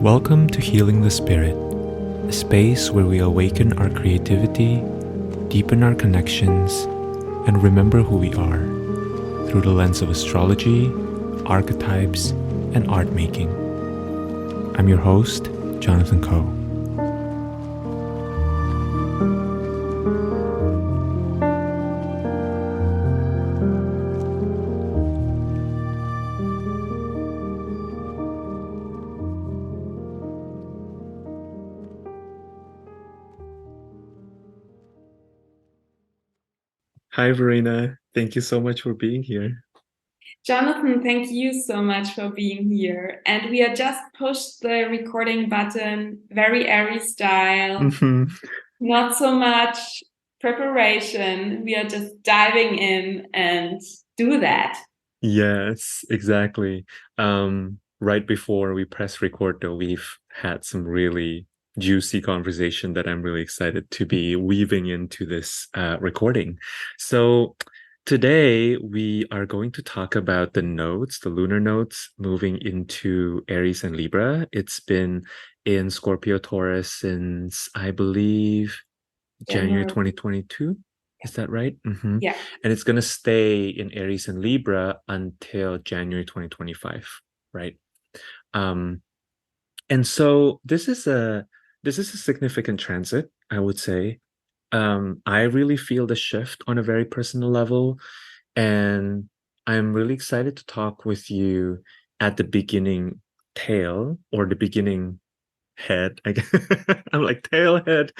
Welcome to Healing the Spirit, a space where we awaken our creativity, deepen our connections, and remember who we are through the lens of astrology, archetypes, and art making. I'm your host, Jonathan Coe. Hi, Verena. Thank you so much for being here. Jonathan, thank you so much for being here. And we are just pushed the recording button, very Aries style, not so much preparation. We are just diving in and do that. Yes, exactly. Right before we press record, though, we've had some really juicy conversation that I'm really excited to be weaving into this recording. So today we are going to talk about the nodes, the lunar nodes moving into Aries and Libra. It's been in Scorpio Taurus since, I believe, January 2022. Is that right? Mm-hmm. Yeah. And it's going to stay in Aries and Libra until January 2025, right? And so this is a significant transit, I would say. I really feel the shift on a very personal level, and I'm really excited to talk with you at the beginning tail or the beginning head. I'm like tail head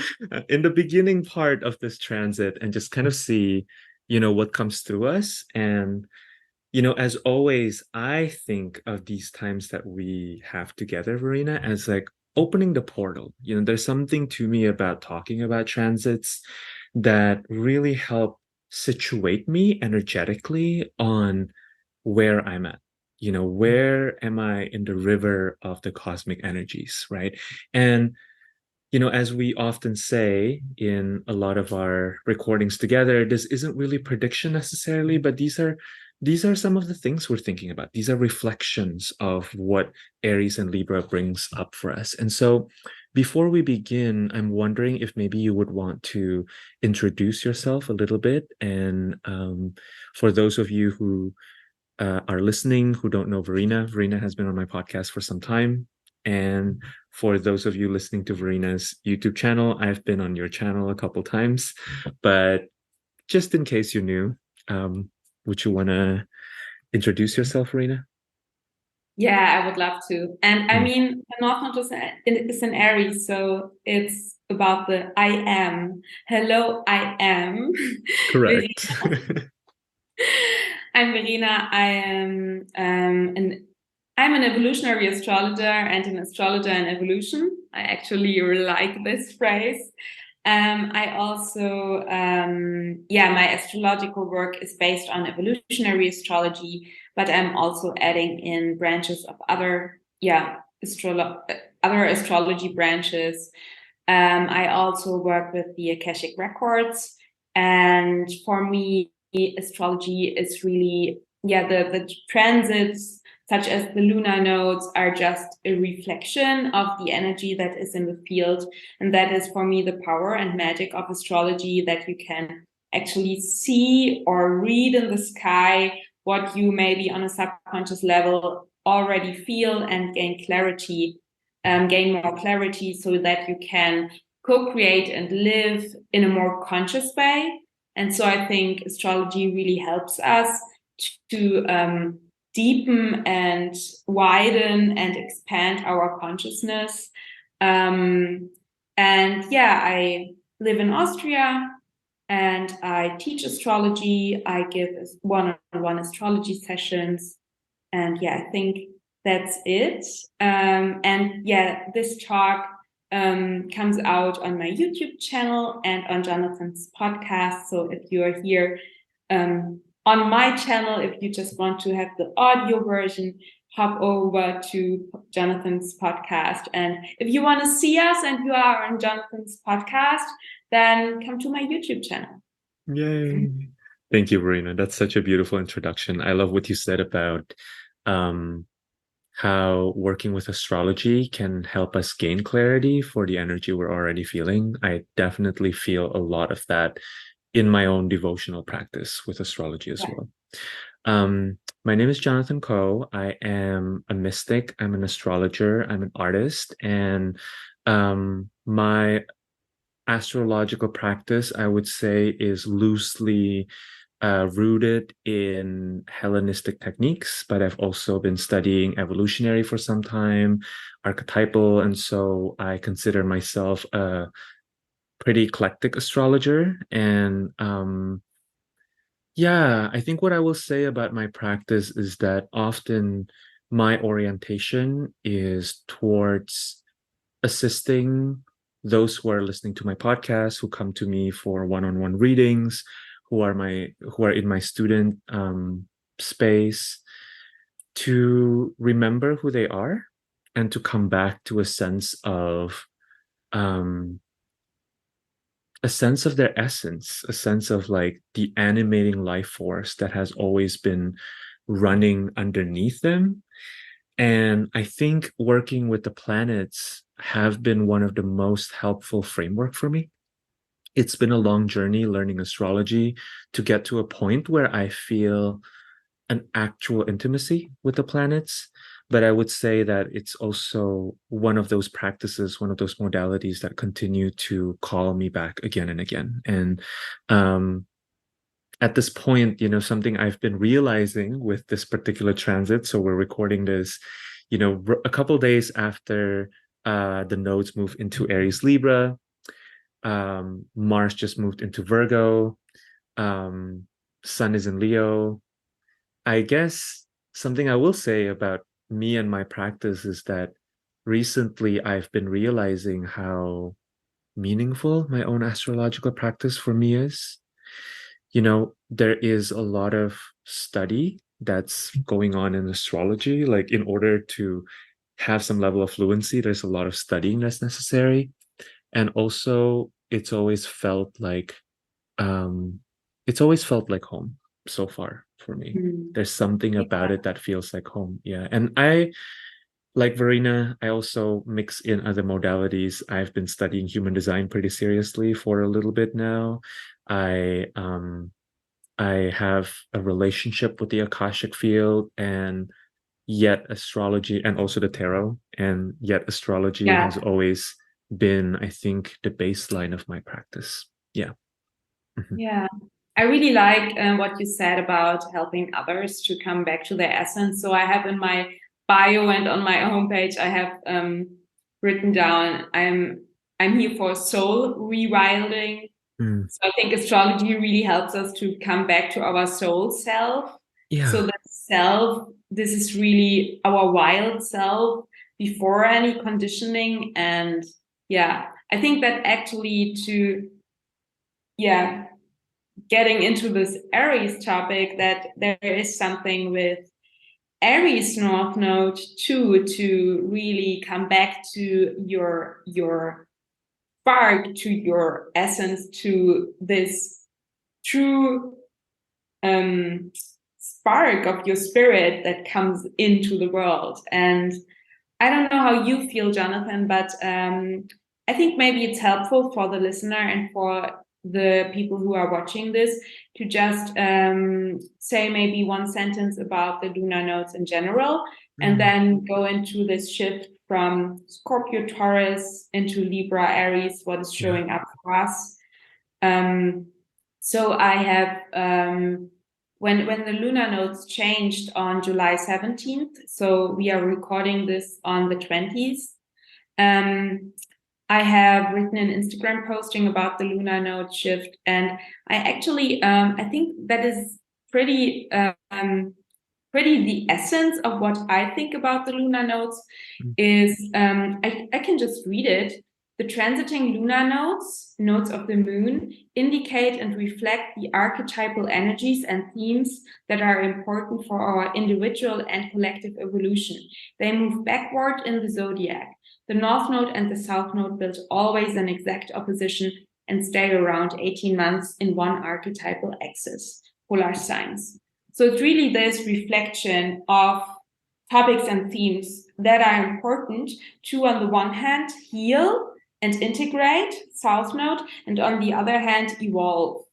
in the beginning part of this transit and just kind of see, what comes through us. And, as always, I think of these times that we have together, Verena, as like opening the portal. There's something to me about talking about transits that really help situate me energetically on where I'm at. Where am I in the river of the cosmic energies, right? And, as we often say in a lot of our recordings together, this isn't really prediction necessarily, but these are some of the things we're thinking about. These are reflections of what Aries and Libra brings up for us. And so before we begin, I'm wondering if maybe you would want to introduce yourself a little bit. And for those of you who are listening who don't know Verena, Verena has been on my podcast for some time. And for those of you listening to Verena's YouTube channel, I've been on your channel a couple times. But just in case you're new, would you want to introduce yourself, Verena? Yeah, I would love to. And I mean, the North Node is an Aries, so it's about the I am. Hello, I am. Correct. I'm Verena. I'm an evolutionary astrologer and an astrologer in evolution. I actually like this phrase. I also, my astrological work is based on evolutionary astrology, but I'm also adding in branches of other astrology branches. I also work with the akashic records, and for me, astrology is really the transits such as the lunar nodes are just a reflection of the energy that is in the field. And that is for me the power and magic of astrology, that you can actually see or read in the sky what you maybe on a subconscious level already feel and gain more clarity so that you can co-create and live in a more conscious way. And so I think astrology really helps us to deepen and widen and expand our consciousness. I live in Austria and I teach astrology. I give one-on-one astrology sessions. And I think that's it. This talk comes out on my YouTube channel and on Jonathan's podcast. So if you're here on my channel, if you just want to have the audio version, hop over to Jonathan's podcast. And if you want to see us and you are on Jonathan's podcast, then come to my YouTube channel. Yay. Thank you, Verena. That's such a beautiful introduction. I love what you said about how working with astrology can help us gain clarity for the energy we're already feeling. I definitely feel a lot of that in my own devotional practice with astrology as well. My name is Jonathan Coe. I am a mystic. I'm an astrologer. I'm an artist. And my astrological practice, I would say, is loosely rooted in Hellenistic techniques, but I've also been studying evolutionary for some time, archetypal, and so I consider myself a pretty eclectic astrologer. And yeah, I think what I will say about my practice is that often my orientation is towards assisting those who are listening to my podcast, who come to me for one-on-one readings, who are in my student space, to remember who they are and to come back to um, a sense of their essence, a sense of like the animating life force that has always been running underneath them. And I think working with the planets have been one of the most helpful framework for me. It's been a long journey learning astrology to get to a point where I feel an actual intimacy with the planets. But I would say that it's also one of those practices, one of those modalities that continue to call me back again and again. And um, at this point, something I've been realizing with this particular transit. So we're recording this, a couple days after the nodes move into Aries-Libra. Mars just moved into Virgo. Um, Sun is in Leo. I guess something I will say about me and my practice is that recently I've been realizing how meaningful my own astrological practice for me is. There is a lot of study that's going on in astrology. Like, in order to have some level of fluency, there's a lot of studying that's necessary. And also, um, it's always felt like home so far for me. Mm. There's something about Yeah. it that feels like home. Yeah. And I, like Verena, I also mix in other modalities. I've been studying human design pretty seriously for a little bit now. I I have a relationship with the akashic field, and yet astrology, and also the tarot, and yet astrology has Yeah. always been, I think, the baseline of my practice. Yeah. Mhm. Yeah. I really like what you said about helping others to come back to their essence. So I have in my bio and on my homepage, I have written down, I'm here for soul rewilding. Mm. So I think astrology really helps us to come back to our soul self. So Yeah. that self, this is really our wild self before any conditioning. And yeah, I think that actually yeah, getting into this Aries topic, that there is something with Aries North Node too, to really come back to your spark, to your essence, to this true spark of your spirit that comes into the world. And I don't know how you feel, Jonathan, but I think maybe it's helpful for the listener and for the people who are watching this to just say maybe one sentence about the lunar nodes in general, and Mm. then go into this shift from Scorpio Taurus into Libra Aries, what is Yeah. showing up for us. Um, so I have when the lunar nodes changed on July 17th, so we are recording this on the 20th. I have written an Instagram posting about the lunar node shift, and I actually I think that is pretty the essence of what I think about the lunar nodes. Mm. Is I can just read it. The transiting lunar nodes, nodes of the moon, indicate and reflect the archetypal energies and themes that are important for our individual and collective evolution. They move backward in the zodiac. The north node and the south node build always an exact opposition and stay around 18 months in one archetypal axis, polar signs. So it's really this reflection of topics and themes that are important to, on the one hand, heal and integrate South Node, and on the other hand, evolve.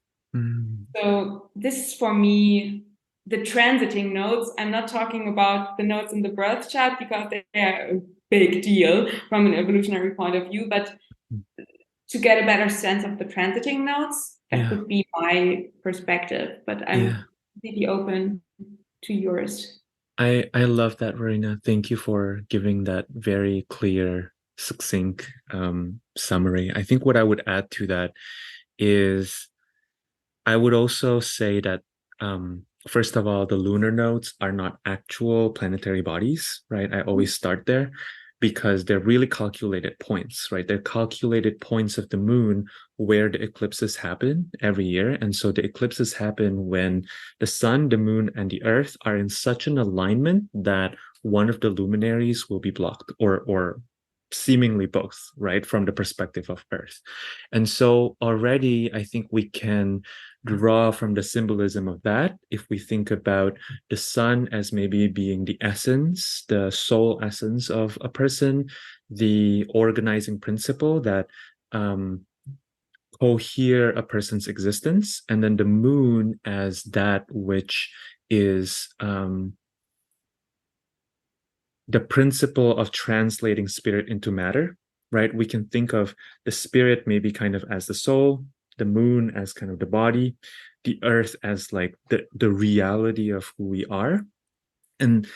So this is for me the transiting nodes. I'm not talking about the nodes in the birth chart because they're a big deal from an evolutionary point of view, but to get a better sense of the transiting nodes, that would be my perspective. But I'm completely open to yours. I love that, Verena. Thank you for giving that very clear, succinct summary. I think what I would add to that is I would also say that first of all, the lunar nodes are not actual planetary bodies, right? I always start there because they're really calculated points, right? They're calculated points of the moon where the eclipses happen every year. And so the eclipses happen when the sun, the moon, and the earth are in such an alignment that one of the luminaries will be blocked or seemingly both, right? From the perspective of Earth. And so already I think we can draw from the symbolism of that if we think about the sun as maybe being the essence, the soul essence of a person, the organizing principle that cohere a person's existence, and then the moon as that which is the principle of translating spirit into matter, right? We can think of the spirit maybe kind of as the soul, the moon as kind of the body, the earth as like the reality of who we are. And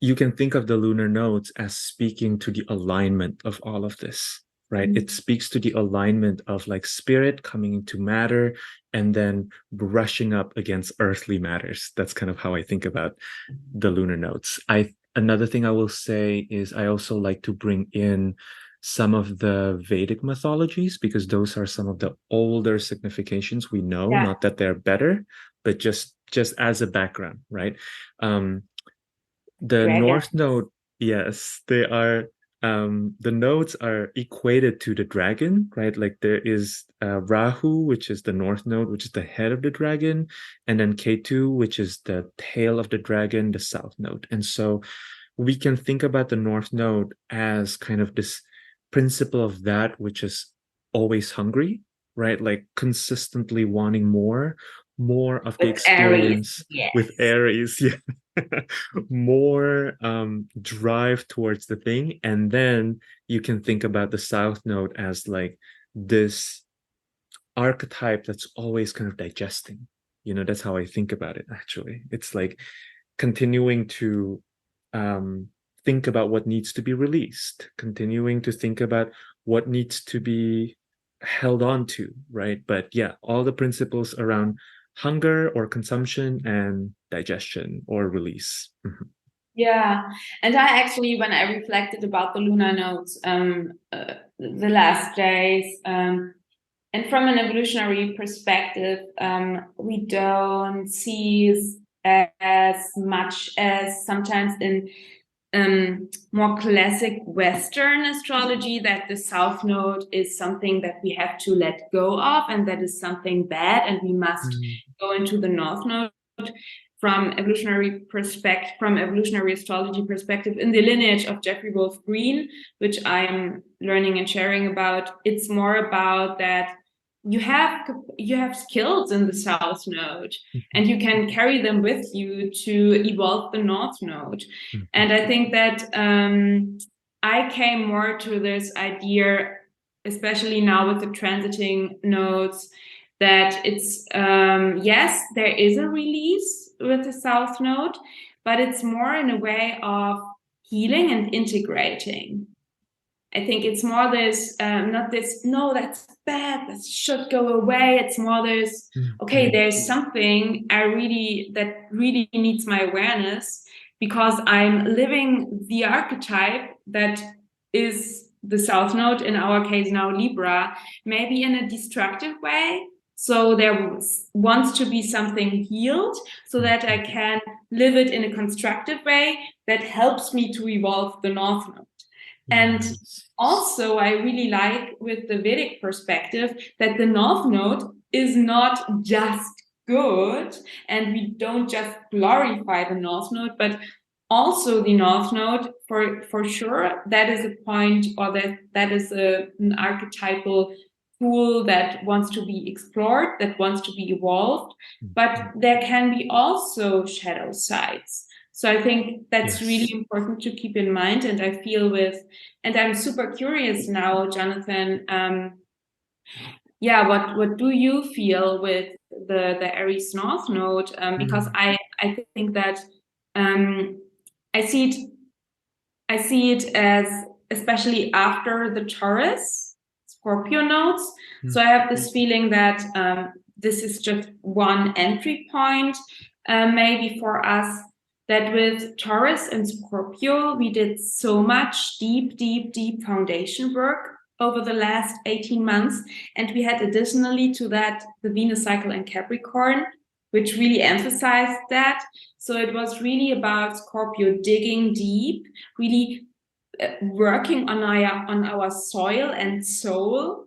you can think of the lunar nodes as speaking to the alignment of all of this, right? It speaks to the alignment of like spirit coming into matter and then brushing up against earthly matters. That's kind of how I think about the lunar nodes. Another thing I will say is I also like to bring in some of the Vedic mythologies because those are some of the older significations we know, not that they're better, but just as a background, right? The North Node, yes, they are the nodes are equated to the dragon, right? Like there is Rahu, which is the North Node, which is the head of the dragon, and then Ketu, which is the tail of the dragon, the South Node. And so we can think about the North Node as kind of this principle of that which is always hungry, right? Like consistently wanting more of the experience with Aries. Yeah. More drive towards the thing. And then you can think about the South Node as like this archetype that's always kind of digesting. You know, that's how I think about it, actually. It's like continuing to think about what needs to be released, continuing to think about what needs to be held on to, right? But yeah, all the principles around hunger or consumption and digestion or release. Yeah, and I actually, when I reflected about the lunar nodes the last days, and from an evolutionary perspective, we don't see as much as sometimes in more classic Western astrology that the South Node is something that we have to let go of and that is something bad and we must go into the North Node. From evolutionary astrology perspective, in the lineage of Jeffrey Wolf Green, which I'm learning and sharing about, it's more about that you have skills in the South Node and you can carry them with you to evolve the North Node. And I think that I came more to this idea, especially now with the transiting nodes, that it's yes, there is a release with the South Node, but it's more in a way of healing and integrating. I think it's more this, not this, no, that's bad, that should go away. It's more this, okay, there's something that really needs my awareness because I'm living the archetype that is the South Node, in our case now Libra, maybe in a destructive way. So there wants to be something healed so that I can live it in a constructive way that helps me to evolve the North Node. And also, I really like with the Vedic perspective that the North Node is not just good and we don't just glorify the North Node, but also the North Node, for sure, that is a point, or that is an archetypal tool that wants to be explored, that wants to be evolved. But there can be also shadow sides. So I think that's really Yes. important to keep in mind. And I feel and I'm super curious now, Jonathan. What do you feel with the Aries North Node? Because I think that um, I I see it as, especially after the Taurus Scorpio nodes. So I have this feeling that this is just one entry point, maybe for us. That with Taurus and Scorpio, we did so much deep foundation work over the last 18 months. And we had additionally to that the Venus cycle in Capricorn, which really emphasized that. So it was really about Scorpio digging deep, really working on our soil and soul.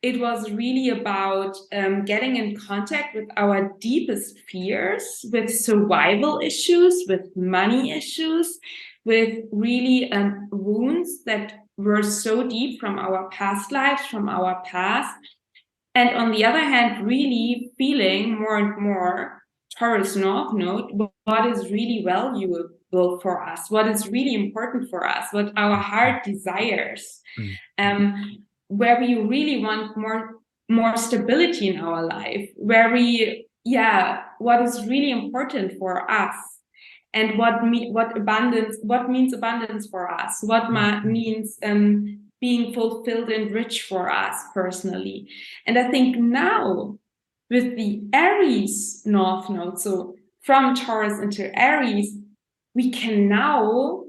It was really about getting in contact with our deepest fears, with survival issues, with money issues, with really wounds that were so deep from our past lives, from our past. And on the other hand, really feeling more and more Taurus North Node, what is really valuable for us, what is really important for us, what our heart desires, where we really want more stability in our life, where what is really important for us, and what means abundance for us, what means being fulfilled and rich for us personally. And I think now with the Aries North Node, so from Taurus into Aries, we can now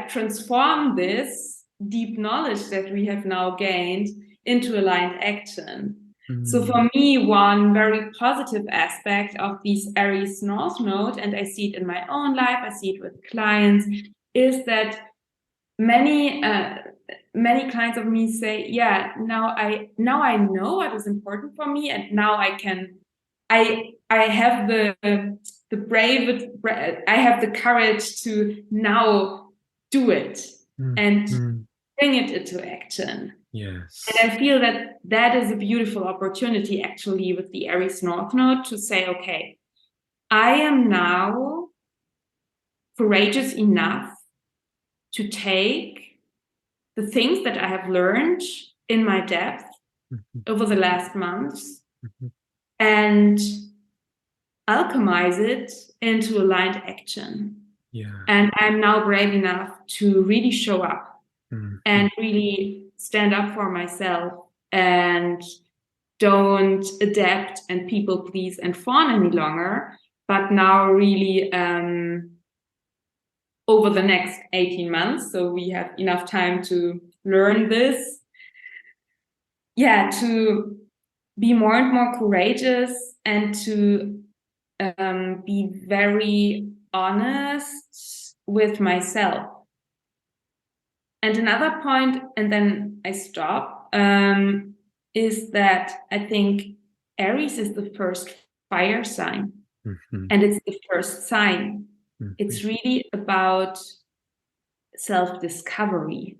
transform this deep knowledge that we have now gained into aligned action. So for me, one very positive aspect of this Aries North Node, and I see it in my own life, I see it with clients, is that many clients of me say, now I know what is important for me, and now I have I have the courage to now do it and bring it into action. Yes. And I feel that is a beautiful opportunity actually with the Aries North Node to say, okay, I am now courageous enough to take the things that I have learned in my depth over the last months and alchemize it into aligned action. Yeah. And I'm now brave enough to really show up and really stand up for myself and don't adapt and people please and fawn any longer, but now really over the next 18 months, so we have enough time to learn this, to be more and more courageous and to be very honest with myself. And another point, and then I stop, is that I think Aries is the first fire sign, and it's the first sign. It's really about self-discovery.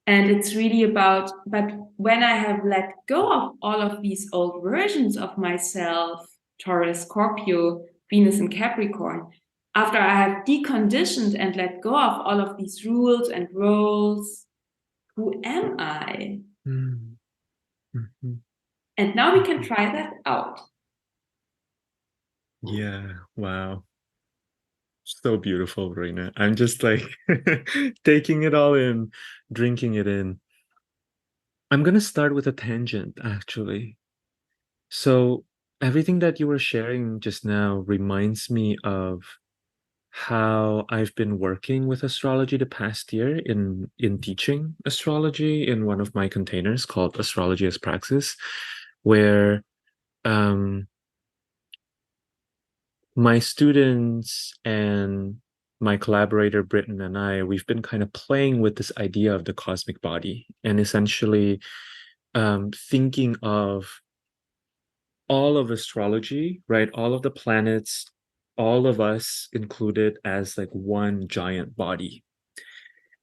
And it's really about, but when I have let go of all of these old versions of myself, Taurus, Scorpio, Venus and Capricorn, after I have deconditioned and let go of all of these rules and roles, who am I? And now we can try that out. Yeah. Wow. So beautiful, Verena. I'm just like taking it all in, drinking it in. I'm going to start with a tangent, actually. So, everything that you were sharing just now reminds me of how I've been working with astrology the past year in teaching astrology in one of my containers called Astrology as Praxis, where um, my students and my collaborator Britton and we've been kind of playing with this idea of the cosmic body and essentially thinking of all of astrology, right? All of the planets all of us included as like one giant body.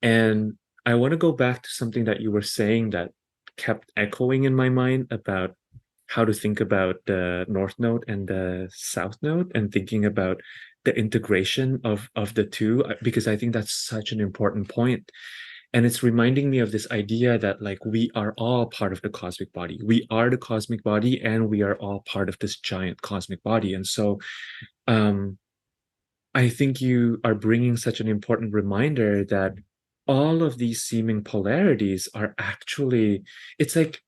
And I want to go back to something that you were saying that kept echoing in my mind about how to think about the North Node and the South Node and thinking about the integration of the two, because I think that's such an important point. And it's reminding me of this idea that like we are all part of the cosmic body. We are the cosmic body and we are all part of this giant cosmic body. And so um I think you are bringing such an important reminder that all of these seeming polarities are actually, it's like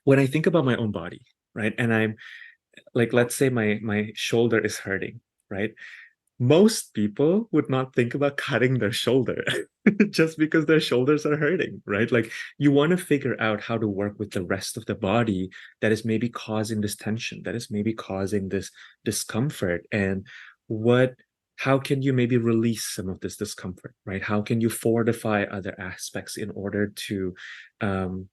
when I think about my own body, right? And I'm like, let's say my shoulder is hurting, right? Most people would not think about cutting their shoulder just because their shoulders are hurting, right? Like you want to figure out how to work with the rest of the body that is maybe causing this tension, that is maybe causing this discomfort. And what, how can you maybe release some of this discomfort, right? How can you fortify other aspects in order to, um,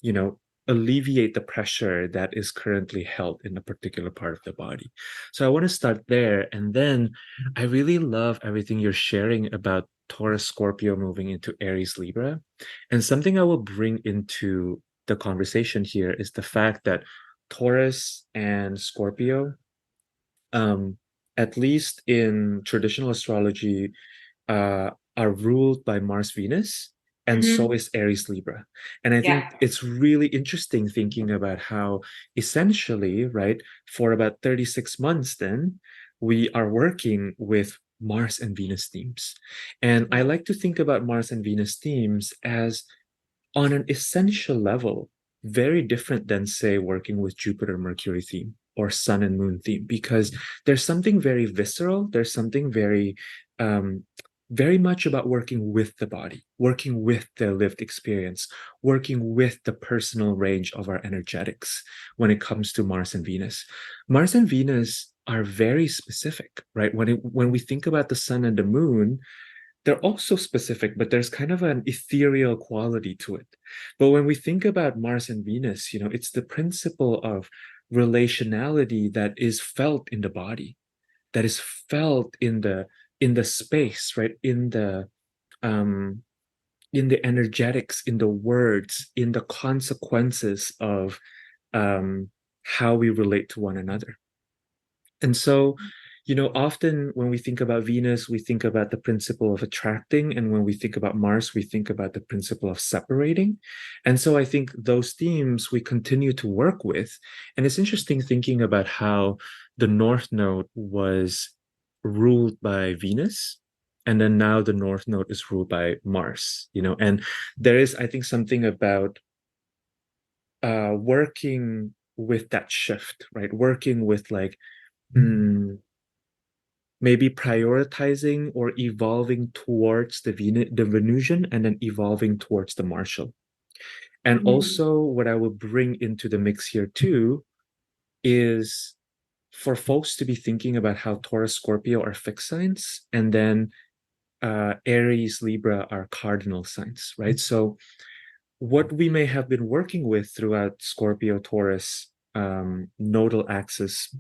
you know, alleviate the pressure that is currently held in a particular part of the body. So I want to start there. And then I really love everything you're sharing about Taurus Scorpio moving into Aries Libra. And something I will bring into the conversation here is the fact that Taurus and Scorpio, um, at least in traditional astrology, are ruled by Mars Venus, and so Mm-hmm. is Aries Libra. And I think Yeah. it's really interesting thinking about how essentially, right, for about 36 months, then we are working with Mars and Venus themes. And I like to think about Mars and Venus themes as on an essential level, very different than, say, working with Jupiter Mercury theme or Sun and Moon theme, because there's something very visceral, there's something very, um, very much about working with the body, working with the lived experience, working with the personal range of our energetics when it comes to Mars and Venus. Mars and Venus are very specific, right? When we think about the sun and the moon, they're also specific, but there's kind of an ethereal quality to it. But when we think about Mars and Venus, it's the principle of relationality that is felt in the body, that is felt in the space, right? Um in the energetics, in the words, in the consequences of how we relate to one another. And so, often when we think about Venus, we think about the principle of attracting. And when we think about Mars, we think about the principle of separating. And so I think those themes we continue to work with. And it's interesting thinking about how the North Node was ruled by Venus. And then now the North Node is ruled by Mars, and there is, I think, something about working with that shift, right? Working with like, mm, maybe prioritizing or evolving towards the Venusian and then evolving towards the Martial. And Mm-hmm. also, what I would bring into the mix here too is for folks to be thinking about how Taurus, Scorpio are fixed signs, and then Aries, Libra are cardinal signs, right? So, what we may have been working with throughout Scorpio, Taurus, nodal axis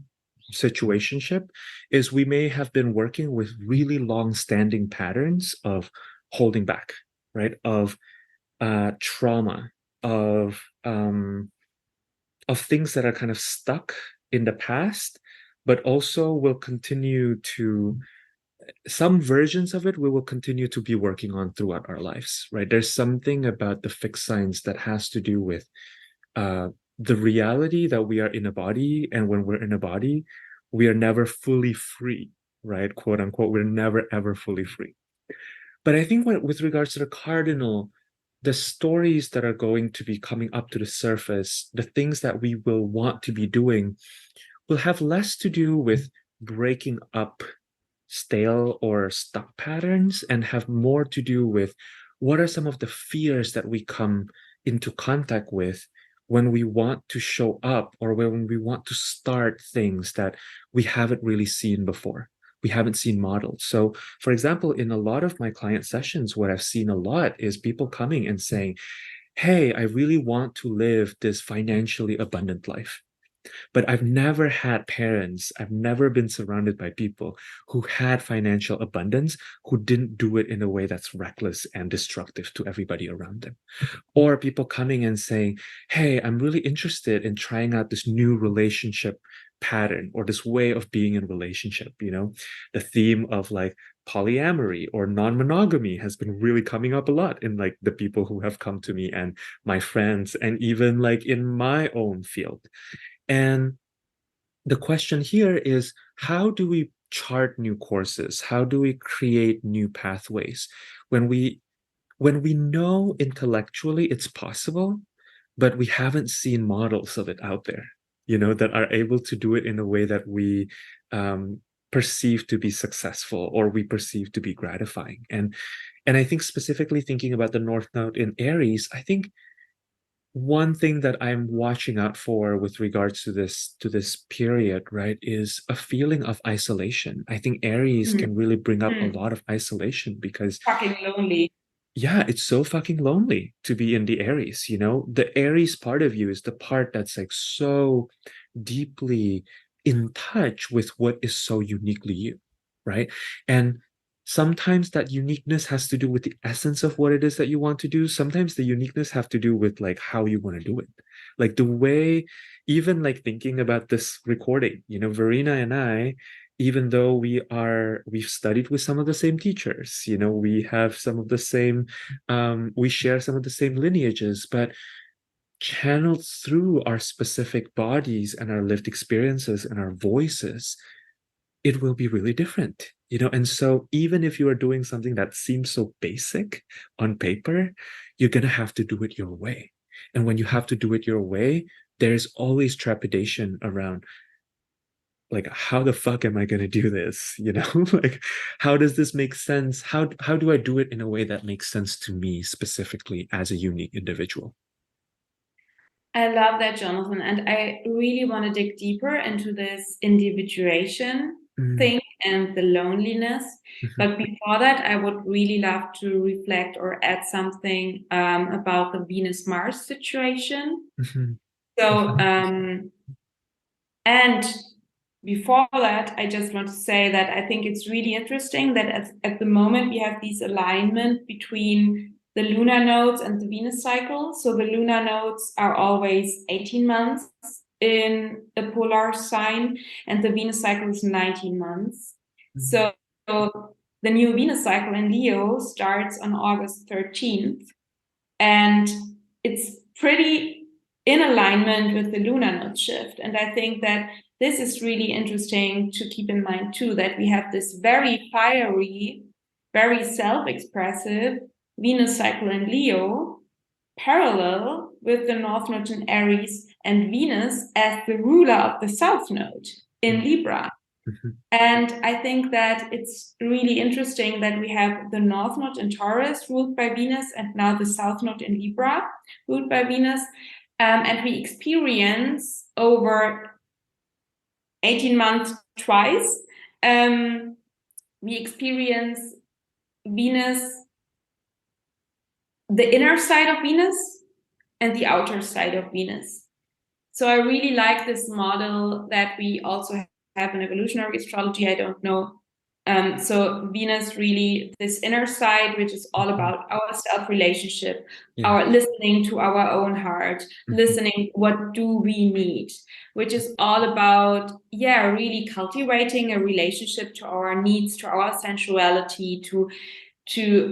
situationship is we may have been working with really long-standing patterns of holding back, right? Of trauma, of things that are kind of stuck in the past, but also will continue to, some versions of it we will continue to be working on throughout our lives, right? There's something about the fixed signs that has to do with uh, the reality that we are in a body, and when we're in a body, we are never fully free, right? Quote unquote, we're never ever fully free. But I think with regards to the cardinal, the stories that are going to be coming up to the surface, the things that we will want to be doing, will have less to do with breaking up stale or stuck patterns and have more to do with what are some of the fears that we come into contact with when we want to show up or when we want to start things that we haven't really seen before. We haven't seen modeled. So, for example, in a lot of my client sessions, what I've seen a lot is people coming and saying, hey, I really want to live this financially abundant life. But I've never had parents, I've never been surrounded by people who had financial abundance who didn't do it in a way that's reckless and destructive to everybody around them. Or people coming and saying, hey, I'm really interested in trying out this new relationship pattern or this way of being in relationship. The theme of like polyamory or non-monogamy has been really coming up a lot in like the people who have come to me and my friends, and even like in my own field. And the question here is, how do we chart new courses? How do we create new pathways when we know intellectually it's possible, but we haven't seen models of it out there, that are able to do it in a way that we perceive to be successful or we perceive to be gratifying. And I think specifically thinking about the North Node in Aries, I think one thing that I'm watching out for with regards to this period, right, is a feeling of isolation. I think Aries Mm. can really bring up a Mm. lot of isolation because Fucking lonely. yeah, it's so fucking lonely to be in the Aries, The Aries part of you is the part that's like so deeply in touch with what is so uniquely you, right? And sometimes that uniqueness has to do with the essence of what it is that you want to do. Sometimes the uniqueness have to do with like how you want to do it. Like the way, even like thinking about this recording, Verena and I, even though we've studied with some of the same teachers, we have some of the same, we share some of the same lineages, but channeled through our specific bodies and our lived experiences and our voices, it will be really different. And so even if you are doing something that seems so basic on paper, you're going to have to do it your way. And when you have to do it your way, there's always trepidation around, like, how the fuck am I going to do this? Like, how does this make sense? How do I do it in a way that makes sense to me specifically as a unique individual? I love that, Jonathan. And I really want to dig deeper into this individuation Mm, thing and the loneliness. mhm, But before that, I would really love to reflect or add something about the Venus Mars situation. mhm, So, mhm, and before that, I just want to say that I think it's really interesting that at the moment we have this alignment between the lunar nodes and the Venus cycle. So the lunar nodes are always 18 months in a polar sign, and the Venus cycle is 19 months. mhm, So the new Venus cycle in Leo starts on August 13th, and it's pretty in alignment with the lunar node shift. And I think that this is really interesting to keep in mind too, that we have this very fiery, very self-expressive Venus cycle in Leo parallel with the North Node in Aries and Venus as the ruler of the South Node in mhm, Libra. mhm, And I think that it's really interesting that we have the North Node in Taurus ruled by Venus and now the South Node in Libra ruled by Venus. And we experience over 18 months twice. We experience Venus, the inner side of Venus and the outer side of Venus. So I really like this model that we also have in evolutionary astrology. I don't know. So Venus really this inner side, which is all mhm. about our self relationship, Yeah. our listening to our own heart, Mhm, listening what do we need, which is all about really cultivating a relationship to our needs, to our sensuality, to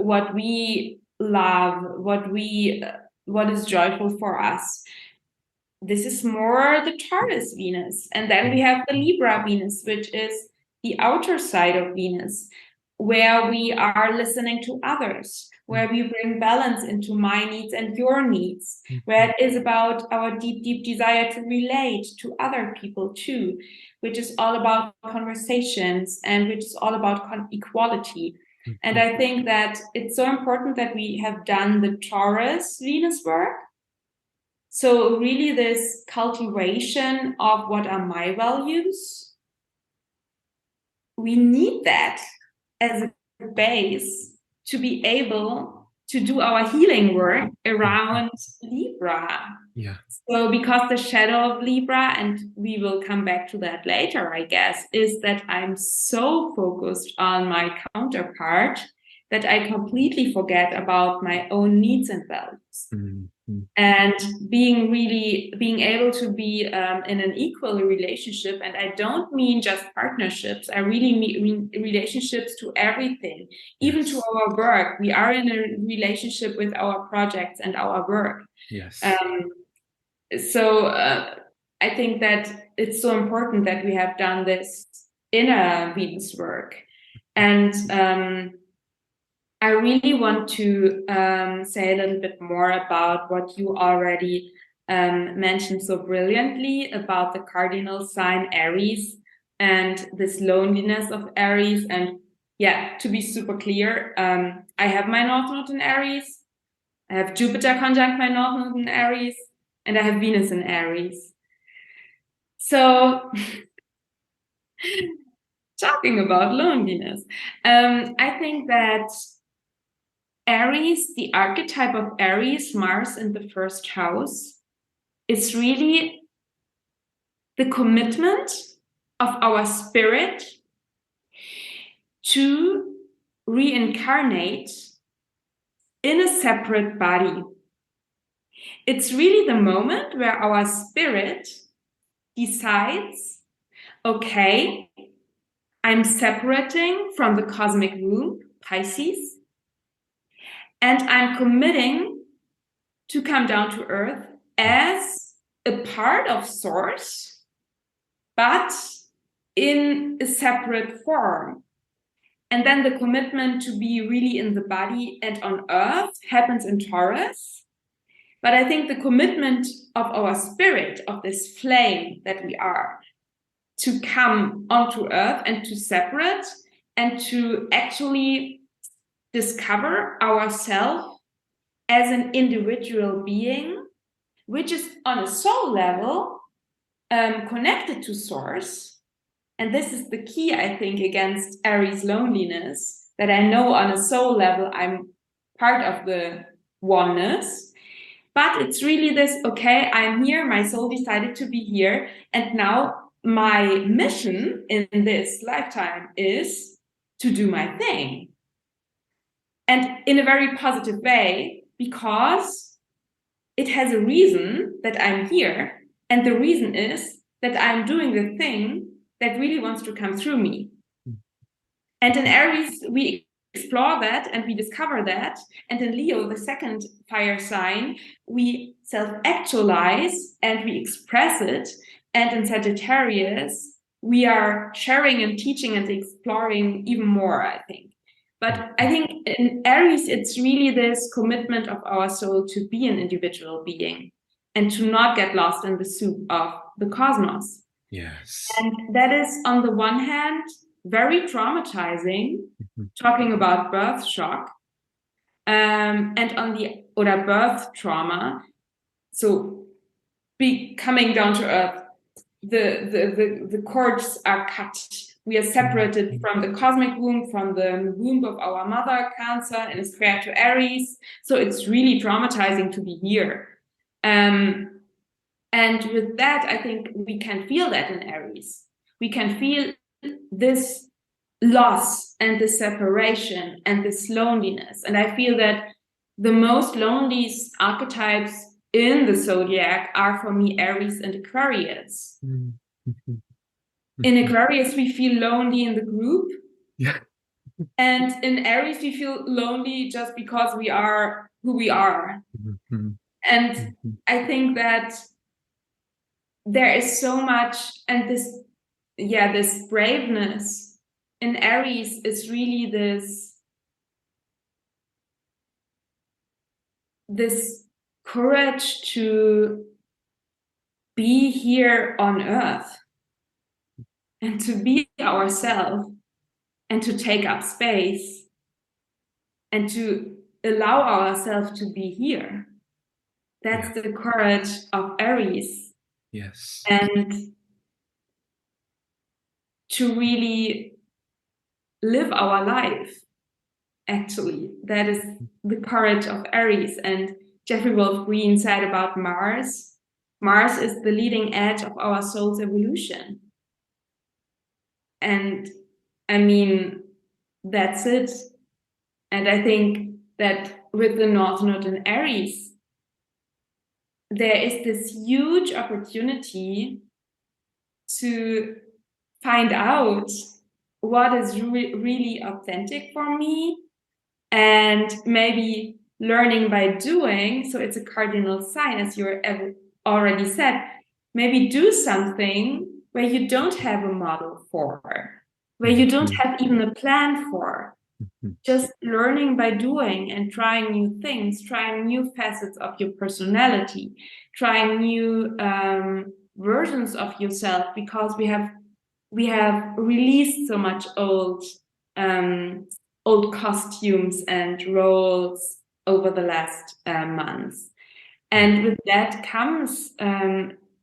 what we love, what is joyful for us. This is more the Taurus Venus. And then we mhm, have the Libra Venus, which is the outer side of Venus, where we are listening to others, mhm, where we bring balance into my needs and your needs, where mhm, it is about our deep, deep desire to relate to other people too, which is all about conversations and which is all about equality. And mhm, I think that it's so important that we have done the Taurus Venus work, so really this cultivation of what are my values, we need that as a base to be able to do our healing work around Libra. Yeah. So because the shadow of Libra, and we will come back to that later, I guess, is that I'm so focused on my counterpart that I completely forget about my own needs and values. Mm-hmm. And being able to be in an equal relationship, and I don't mean just partnerships, I really mean relationships to everything, even to our work. We are in a relationship with our projects and our work. Yes. So I think that it's so important that we have done this inner Venus work. And I really want to say a little bit more about what you already mentioned so brilliantly about the cardinal sign Aries and this loneliness of Aries. And yeah, to be super clear, I have my North Node in Aries. I have Jupiter conjunct my North Node in Aries, and I have Venus in Aries. So talking about loneliness, I think that Aries, the archetype of Aries, Mars in the first house, is really the commitment of our spirit to reincarnate in a separate body. It's really the moment where our spirit decides, okay, I'm separating from the cosmic womb, Pisces, and I'm committing to come down to Earth as a part of Source, but in a separate form. And then the commitment to be really in the body and on Earth happens in Taurus. But I think the commitment of our spirit, of this flame that we are, to come onto Earth and to separate and to actually discover ourselves as an individual being, which is on a soul level connected to Source. And this is the key, I think, against Aries loneliness, that I know on a soul level I'm part of the oneness. But it's really this, okay, I'm here, my soul decided to be here, and now my mission in this lifetime is to do my thing. And in a very positive way, because it has a reason that I'm here, and the reason is that I'm doing the thing that really wants to come through me. And in Aries, we explore that and we discover that. And in Leo, the second fire sign, we self-actualize and we express it. And in Sagittarius, we are sharing and teaching and exploring even more, I think. But I think in Aries, it's really this commitment of our soul to be an individual being and to not get lost in the soup of the cosmos. Yes. And that is, on the one hand, very traumatizing, talking about birth shock, and on the or birth trauma. So, coming down to Earth, the cords are cut. We are separated from the cosmic womb, from the womb of our mother, Cancer, and it's square to Aries. So it's really traumatizing to be here. And with that, I think we can feel that in Aries. We can feel this loss and this separation and this loneliness. And I feel that the most lonely archetypes in the zodiac are, for me, Aries and Aquarius. In Aquarius, we feel lonely in the group. Yeah. And in Aries, we feel lonely just because we are who we are. And I think that there is so much, and this braveness in Aries is really this courage to be here on Earth and to be ourselves and to take up space and to allow ourselves to be here. That's the courage of Aries. Yes. And to really live our life actually. That is the courage of Aries. And Jeffrey Wolf Green said about Mars, Mars is the leading edge of our soul's evolution. And I mean, that's it. And I think that with the North Node in Aries, there is this huge opportunity to find out what is really authentic for me, and maybe learning by doing. So it's a cardinal sign, as you already said. Maybe do something where you don't have a model for, where you don't Mhm. have even a plan for. Mhm. Just learning by doing and trying new things, trying new facets of your personality, trying new versions of yourself, because we have released so much old costumes and roles over the last months. And with that comes,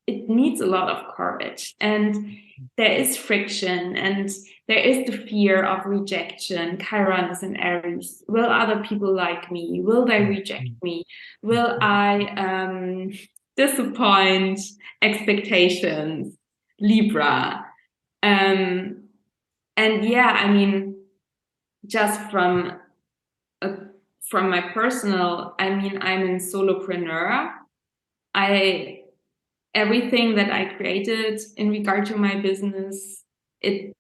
it needs a lot of courage. And there is friction, and there is the fear of rejection. Chiron is in Aries. Will other people like me? Will they reject me? Will I disappoint expectations? Libra. Um, and yeah, I mean, just uh, from my personal, I mean, I'm in solopreneur. I Everything that I created in regard to my business, it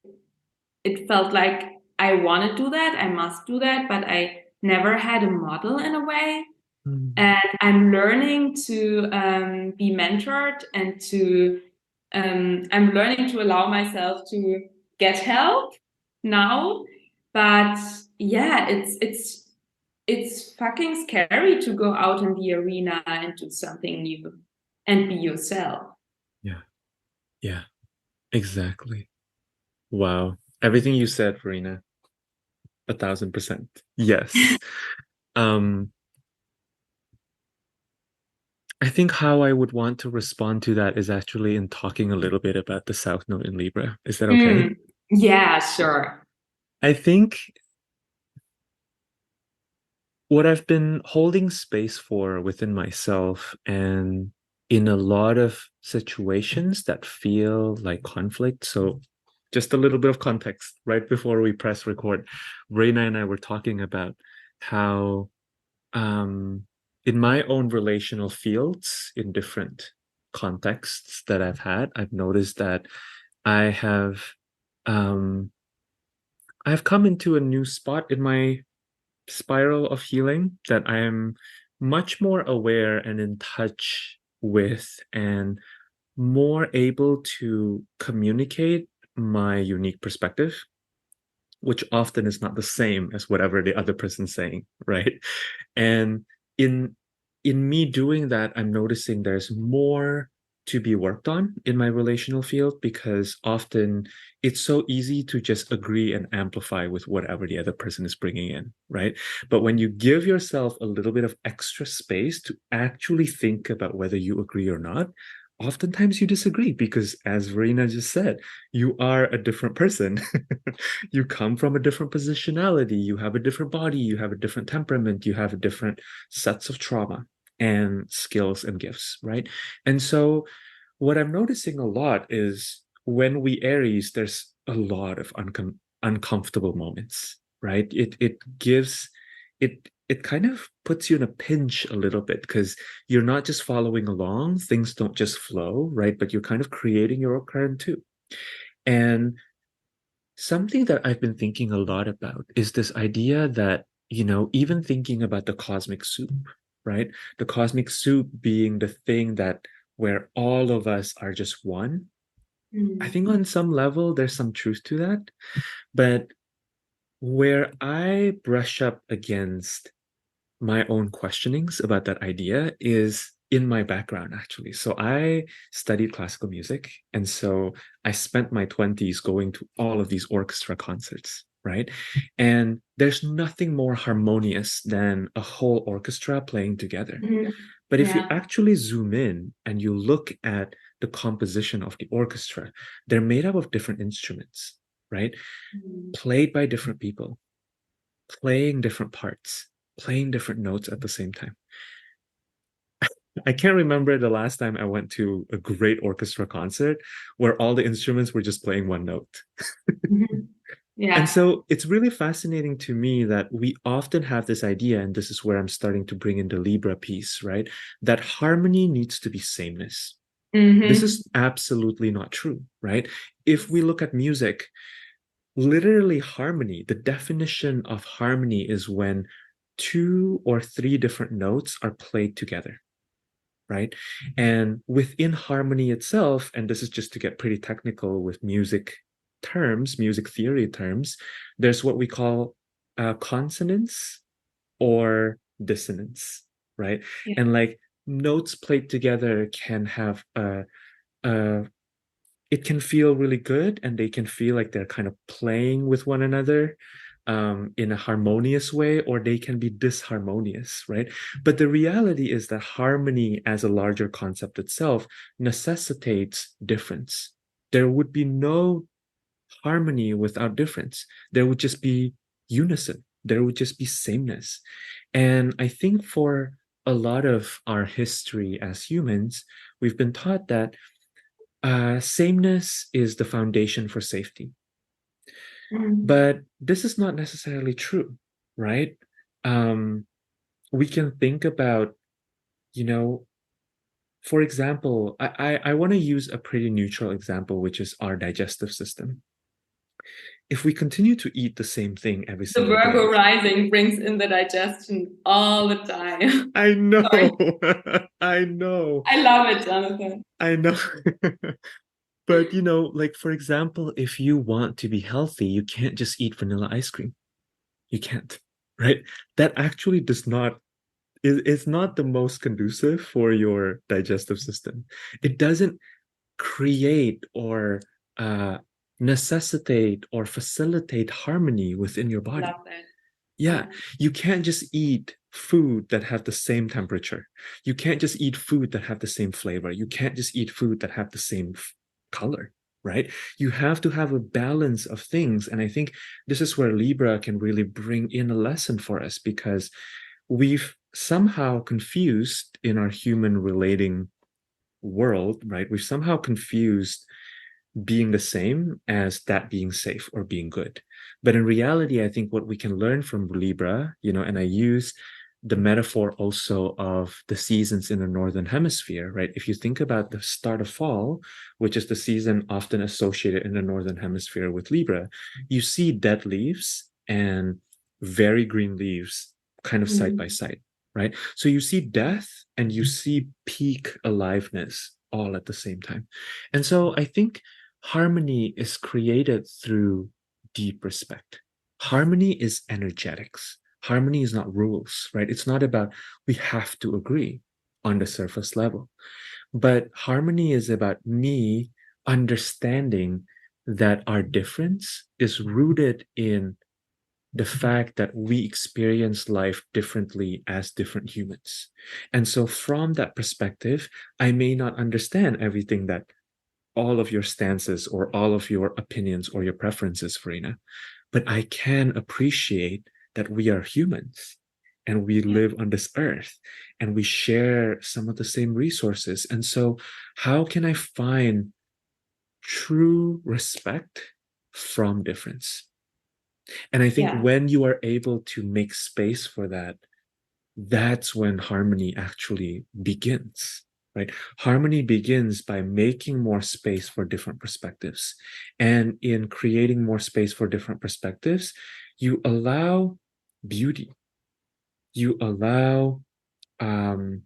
it felt like I want to do that, I must do that, but I never had a model in a way. Mhm. And I'm learning to be mentored, and I'm learning to allow myself to get help now. But yeah, it's fucking scary to go out in the arena and do something new and be yourself. Yeah, yeah, exactly. Wow. Everything you said, Verena, 1,000%. Yes. Um, I think how I would want to respond to that is actually in talking a little bit about the South Node in Libra. Is that okay? Yeah, sure. I think what I've been holding space for within myself and in a lot of situations that feel like conflict. So, just a little bit of context right before we press record, Reina and I were talking about how, in my own relational fields, in different contexts that I've noticed that I have, um, I've come into a new spot in my spiral of healing that I am much more aware and in touch with and more able to communicate my unique perspective, which often is not the same as whatever the other person's saying, right? And in in me doing that, I'm noticing there's more to be worked on in my relational field because often it's so easy to just agree and amplify with whatever the other person is bringing in, right? But when you give yourself a little bit of extra space to actually think about whether you agree or not, oftentimes you disagree because, as Verena just said, you are a different person. You come from a different positionality, you have a different body, you have a different temperament, you have different sets of trauma and skills and gifts, right? And so what I'm noticing a lot is when we Aries, there's a lot of uncomfortable moments, right? It kind of puts you in a pinch a little bit because you're not just following along, things don't just flow, right? But you're kind of creating your own current too. And something that I've been thinking a lot about is this idea that, even thinking about the cosmic soup, right? The cosmic soup being the thing that where all of us are just one. I Mm. think on some level, there's some truth to that. But where I brush up against my own questionings about that idea is in my background, actually. So I studied classical music. And so I spent my 20s going to all of these orchestra concerts, right? And there's nothing more harmonious than a whole orchestra playing together. Mhm. But if you Yeah. actually zoom in and you look at the composition of the orchestra, they're made up of different instruments, right? Mm. Played by different people playing different parts, playing different notes at the same time. I can't remember the last time I went to a great orchestra concert where all the instruments were just playing one note. Mhm. And Yeah. so it's really fascinating to me that we often have this idea, and this is where I'm starting to bring in the Libra piece, right? That harmony needs to be sameness. This Hmm. is absolutely not true, right? If we look at music, literally harmony, the definition of harmony is when two or three different notes are played together, right? And within harmony itself, and this is just to get pretty technical with music terms, music theory terms, there's what we call consonance or dissonance, right? Yeah. And like notes played together can have a it can feel really good and they can feel like they're kind of playing with one another in a harmonious way, or they can be disharmonious, right? But the reality is that harmony as a larger concept itself necessitates difference. There would be no harmony without difference. There would just be unison. There would just be sameness. And I think for a lot of our history as humans, we've been taught that sameness is the foundation for safety. Mhm. But this is not necessarily true, right? Um, we can think about, you know, for example, I want to use a pretty neutral example, which is our digestive system. If we continue to eat the same thing every The single Virgo day, rising brings in the digestion all the time. I Sorry. know, I know, I love it, Jonathan. I know. But, like for example, if you want to be healthy, you can't just eat vanilla ice cream. You can't, right? That actually does not is not the most conducive for your digestive system. It doesn't create or uh, necessitate or facilitate harmony within your body. Love that. Yeah, Yeah. you can't just eat food that have the same temperature. You can't just eat food that have the same flavor. You can't just eat food that have the same color, right? You have to have a balance of things. And I think this is where Libra can really bring in a lesson for us because we've somehow confused in our human relating world, right? We've somehow confused being the same as that being safe or being good. But in reality, I think what we can learn from Libra, and I use the metaphor also of the seasons in the northern hemisphere, right? If you think about the start of fall, which is the season often associated in the northern hemisphere with Libra, you see dead leaves and very green leaves kind of side by Mhm. side, right? So you see death and you see peak aliveness all at the same time. And so I think harmony is created through deep respect. Harmony is energetics. Harmony is not rules, right? It's not about we have to agree on the surface level, but harmony is about me understanding that our difference is rooted in the fact that we experience life differently as different humans. And so, from that perspective, I may not understand everything that all of your stances or all of your opinions or your preferences, Verena, but I can appreciate that we are humans and we Yeah. live on this earth and we share some of the same resources. And so, how can I find true respect from difference? And I think Yeah. when you are able to make space for that, that's when harmony actually begins, right? Harmony begins by making more space for different perspectives. And in creating more space for different perspectives, you allow beauty, you allow um,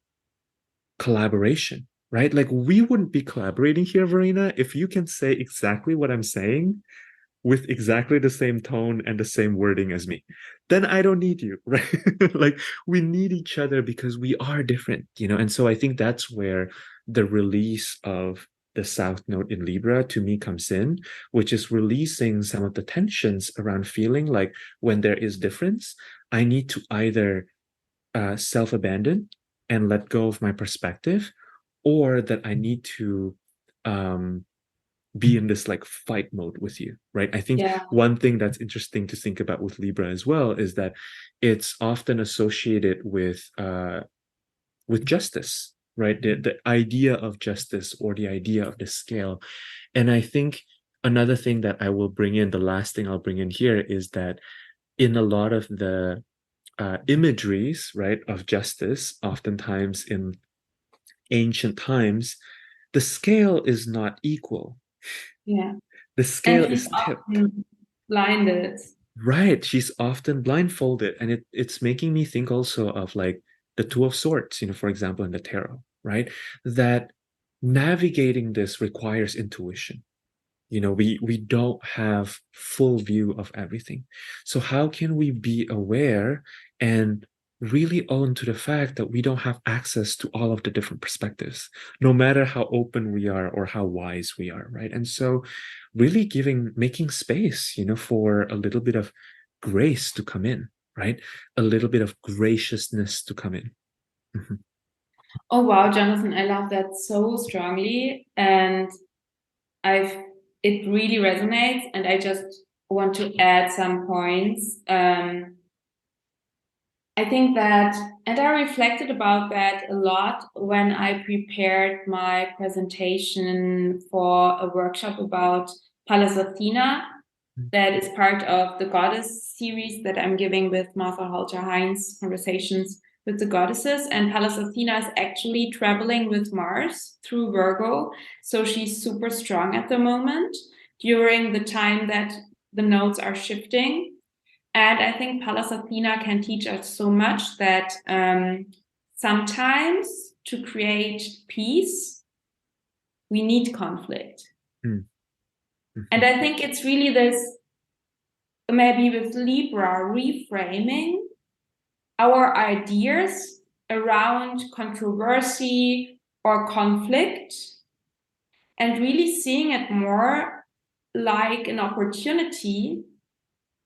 collaboration, right? Like we wouldn't be collaborating here, Verena, if you can say exactly what I'm saying with exactly the same tone and the same wording as me, then I don't need you, right? Like we need each other because we are different. And so I think that's where the release of the South Node in Libra to me comes in, which is releasing some of the tensions around feeling like when there is difference, I need to either self abandon and let go of my perspective, or that I need to um, be in this like fight mode with you, right? I think Yeah. one thing that's interesting to think about with Libra as well is that it's often associated with justice, right? The idea of justice or the idea of the scale. And I think another thing that I will bring in, the last thing I'll bring in here is that in a lot of the imageries, right, of justice, oftentimes in ancient times, the scale is not equal. Yeah. The And scale she's is tipped. often blinded. Right. She's often blindfolded. And it's making me think also of like the Two of Swords, for example, in the tarot, right? That navigating this requires intuition. We don't have full view of everything. So how can we be aware and really own to the fact that we don't have access to all of the different perspectives, no matter how open we are or how wise we are, right? And so really making space, for a little bit of grace to come in, right? A little bit of graciousness to come in. Mhm. Oh wow, Jonathan, I love that so strongly. And I've it really resonates, and I just want to add some points. I think that, and I reflected about that a lot when I prepared my presentation for a workshop about Pallas Athena, that is part of the Goddess series that I'm giving with Martha Halter Heinz, Conversations with the Goddesses. And Pallas Athena is actually traveling with Mars through Virgo. So she's super strong at the moment during the time that the nodes are shifting. And I think Pallas Athena can teach us so much that sometimes to create peace, we need conflict. Mm. And Mhm. I think it's really this, maybe with Libra, reframing our ideas around controversy or conflict and really seeing it more like an opportunity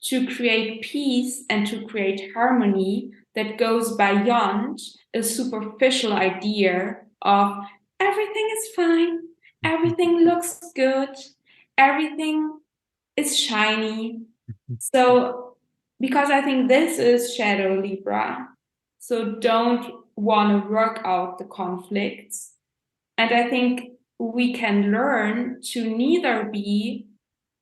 to create peace and to create harmony that goes beyond a superficial idea of everything is fine, everything looks good, everything is shiny. So, because I think this is shadow Libra, so don't want to work out the conflicts. And I think we can learn to neither be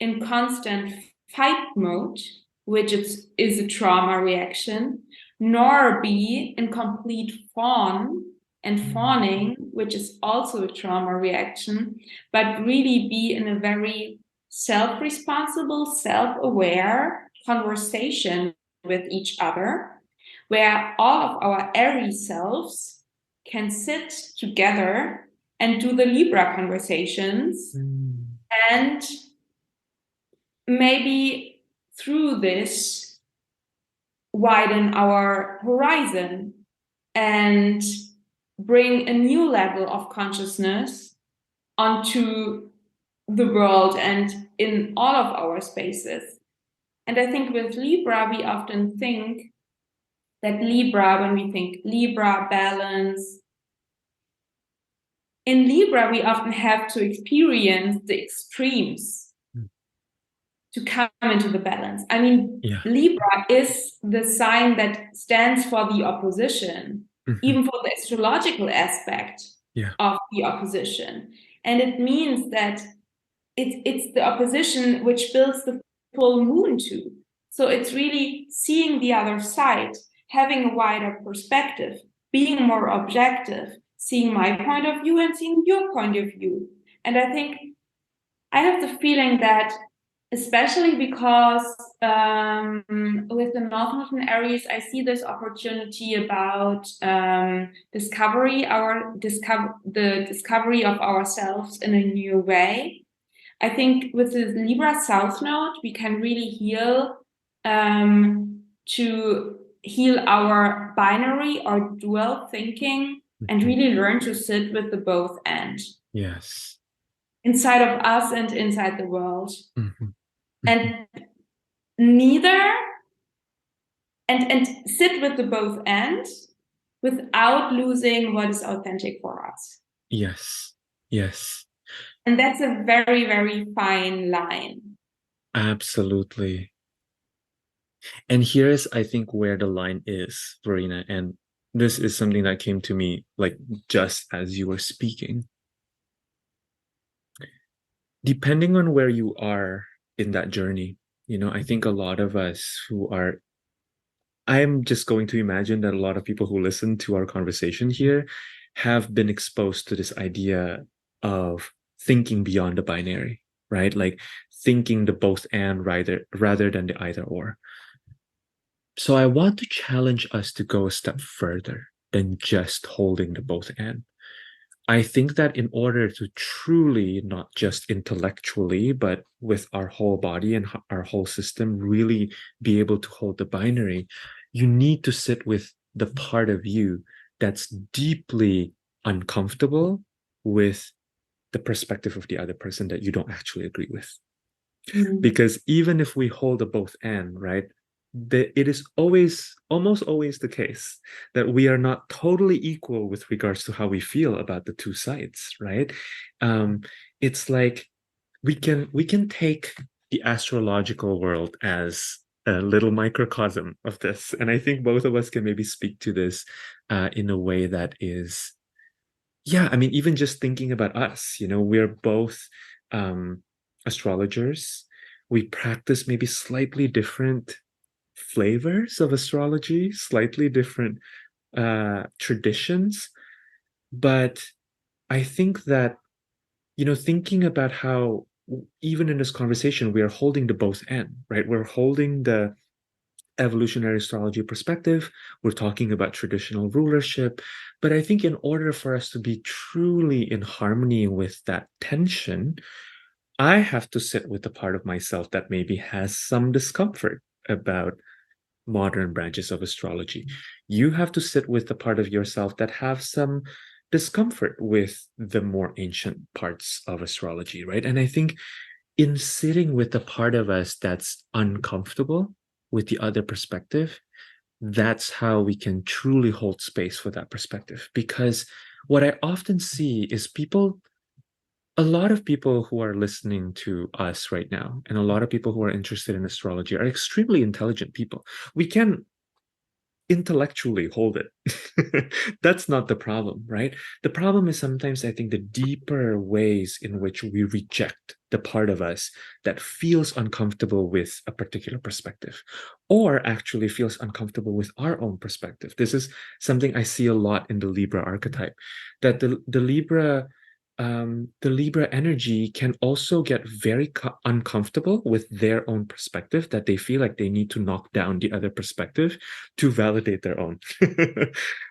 in constant fight mode, which is a trauma reaction, nor be in complete fawn and fawning, which is also a trauma reaction, but really be in a very self-responsible, self-aware conversation with each other, where all of our Aries selves can sit together and do the Libra conversations, Mm. and maybe through this widen our horizon and bring a new level of consciousness onto the world and in all of our spaces. And I think with Libra, we often think that Libra, when we think Libra, balance, in Libra, we often have to experience the extremes Mm. to come into the balance. I mean, Yeah. Libra is the sign that stands for the opposition, Mhm. even for the astrological aspect Yeah. of the opposition. And it means that it's the opposition which builds the full moon too. So it's really seeing the other side, having a wider perspective, being more objective, seeing my point of view and seeing your point of view. And I think I have the feeling that, especially because with the Northern Aries, I see this opportunity about the discovery of ourselves in a new way. I think with the Libra South Node, we can really to heal our binary or dual thinking and Mhm. really learn to sit with the both end Yes. inside of us and inside the world. Mhm. Mhm. And neither and sit with the both ends without losing what is authentic for us. Yes. Yes. And that's a very, very fine line. Absolutely. And here's, I think, where the line is, Verena. And this is something that came to me like just as you were speaking. Depending on where you are in that journey, I think a lot of us who are, I'm just going to imagine that a lot of people who listen to our conversation here have been exposed to this idea of thinking beyond the binary, right? Like thinking the both and rather than the either or. So I want to challenge us to go a step further than just holding the both and. I think that in order to truly, not just intellectually, but with our whole body and our whole system, really be able to hold the binary, you need to sit with the part of you that's deeply uncomfortable with the perspective of the other person that you don't actually agree with. Mm. Because even if we hold a both and, right, it is always, almost always the case that we are not totally equal with regards to how we feel about the two sides, right? Um, it's like we can take the astrological world as a little microcosm of this, and I think both of us can maybe speak to this in a way that is, yeah, I mean, even just thinking about us, we're both um, astrologers. We practice maybe slightly different flavors of astrology, slightly different traditions. But I think that, thinking about how even in this conversation, we are holding the both end, right? We're holding the evolutionary astrology perspective. We're talking about traditional rulership. But I think in order for us to be truly in harmony with that tension, I have to sit with the part of myself that maybe has some discomfort about modern branches of astrology. You have to sit with the part of yourself that have some discomfort with the more ancient parts of astrology, right? And I think in sitting with the part of us that's uncomfortable with the other perspective, that's how we can truly hold space for that perspective. Because what I often see is a lot of people who are listening to us right now, and a lot of people who are interested in astrology are extremely intelligent people. We can intellectually hold it. That's not the problem, right? The problem is sometimes I think the deeper ways in which we reject the part of us that feels uncomfortable with a particular perspective, or actually feels uncomfortable with our own perspective. This is something I see a lot in the Libra archetype, that the Libra energy can also get very uncomfortable with their own perspective, that they feel like they need to knock down the other perspective to validate their own.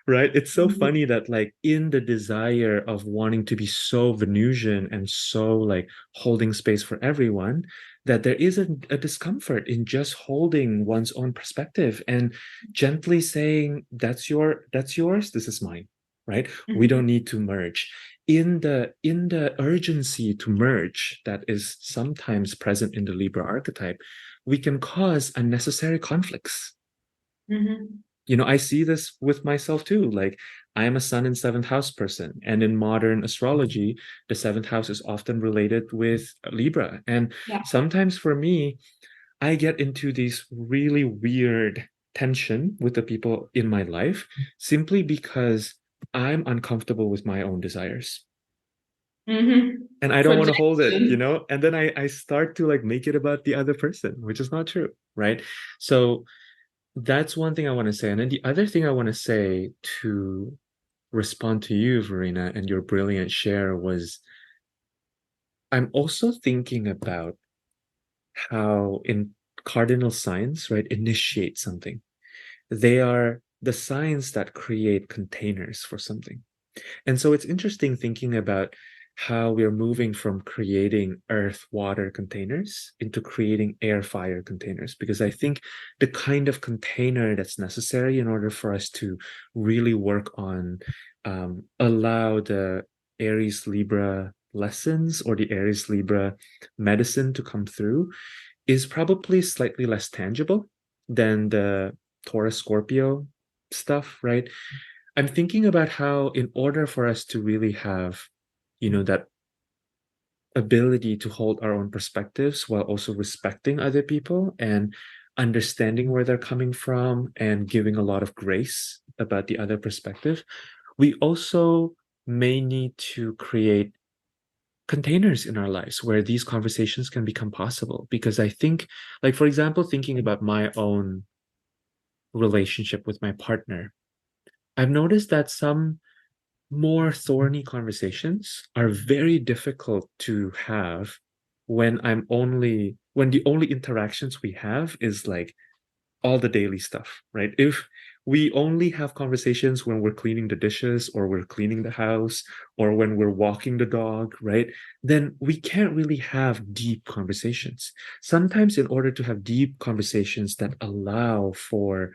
Right? It's so funny that like in the desire of wanting to be so Venusian and so like holding space for everyone, that there is a discomfort in just holding one's own perspective and gently saying, that's yours, this is mine, right? We don't Mhm. need to merge. In the urgency to merge that is sometimes present in the Libra archetype, we can cause unnecessary conflicts. Mhm. I see this with myself too. Like, I am a sun in seventh house person, and in modern astrology, the seventh house is often related with Libra. And Yeah. sometimes for me, I get into these really weird tension with the people in my life simply because I'm uncomfortable with my own desires. Mhm. And I don't want to hold it, Projection. and then I start to like make it about the other person, which is not true, right? So that's one thing I want to say. And then the other thing I want to say to respond to you, Verena, and your brilliant share was, I'm also thinking about how in cardinal signs, right, initiate something. They are the signs that create containers for something. And so it's interesting thinking about how we're moving from creating earth water containers into creating air fire containers, because I think the kind of container that's necessary in order for us to really work on allow the Aries Libra lessons or the Aries Libra medicine to come through is probably slightly less tangible than the Taurus Scorpio stuff, right? I'm thinking about how, in order for us to really have, that ability to hold our own perspectives while also respecting other people and understanding where they're coming from and giving a lot of grace about the other perspective, we also may need to create containers in our lives where these conversations can become possible. Because I think, like, for example, thinking about my own relationship with my partner, I've noticed that some more thorny conversations are very difficult to have when the only interactions we have is like all the daily stuff, right? If we only have conversations when we're cleaning the dishes or we're cleaning the house or when we're walking the dog, right? Then we can't really have deep conversations. Sometimes, in order to have deep conversations that allow for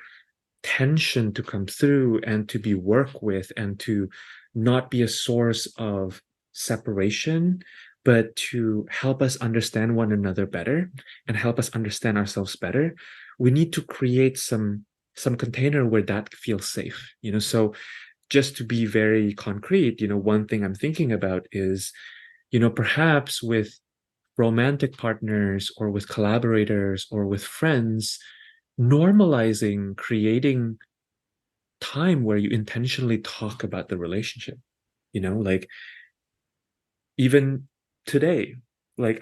tension to come through and to be worked with and to not be a source of separation, but to help us understand one another better and help us understand ourselves better, we need to create some container where that feels safe. So just to be very concrete, one thing I'm thinking about is, perhaps with romantic partners or with collaborators or with friends, normalizing creating time where you intentionally talk about the relationship. Like even today, like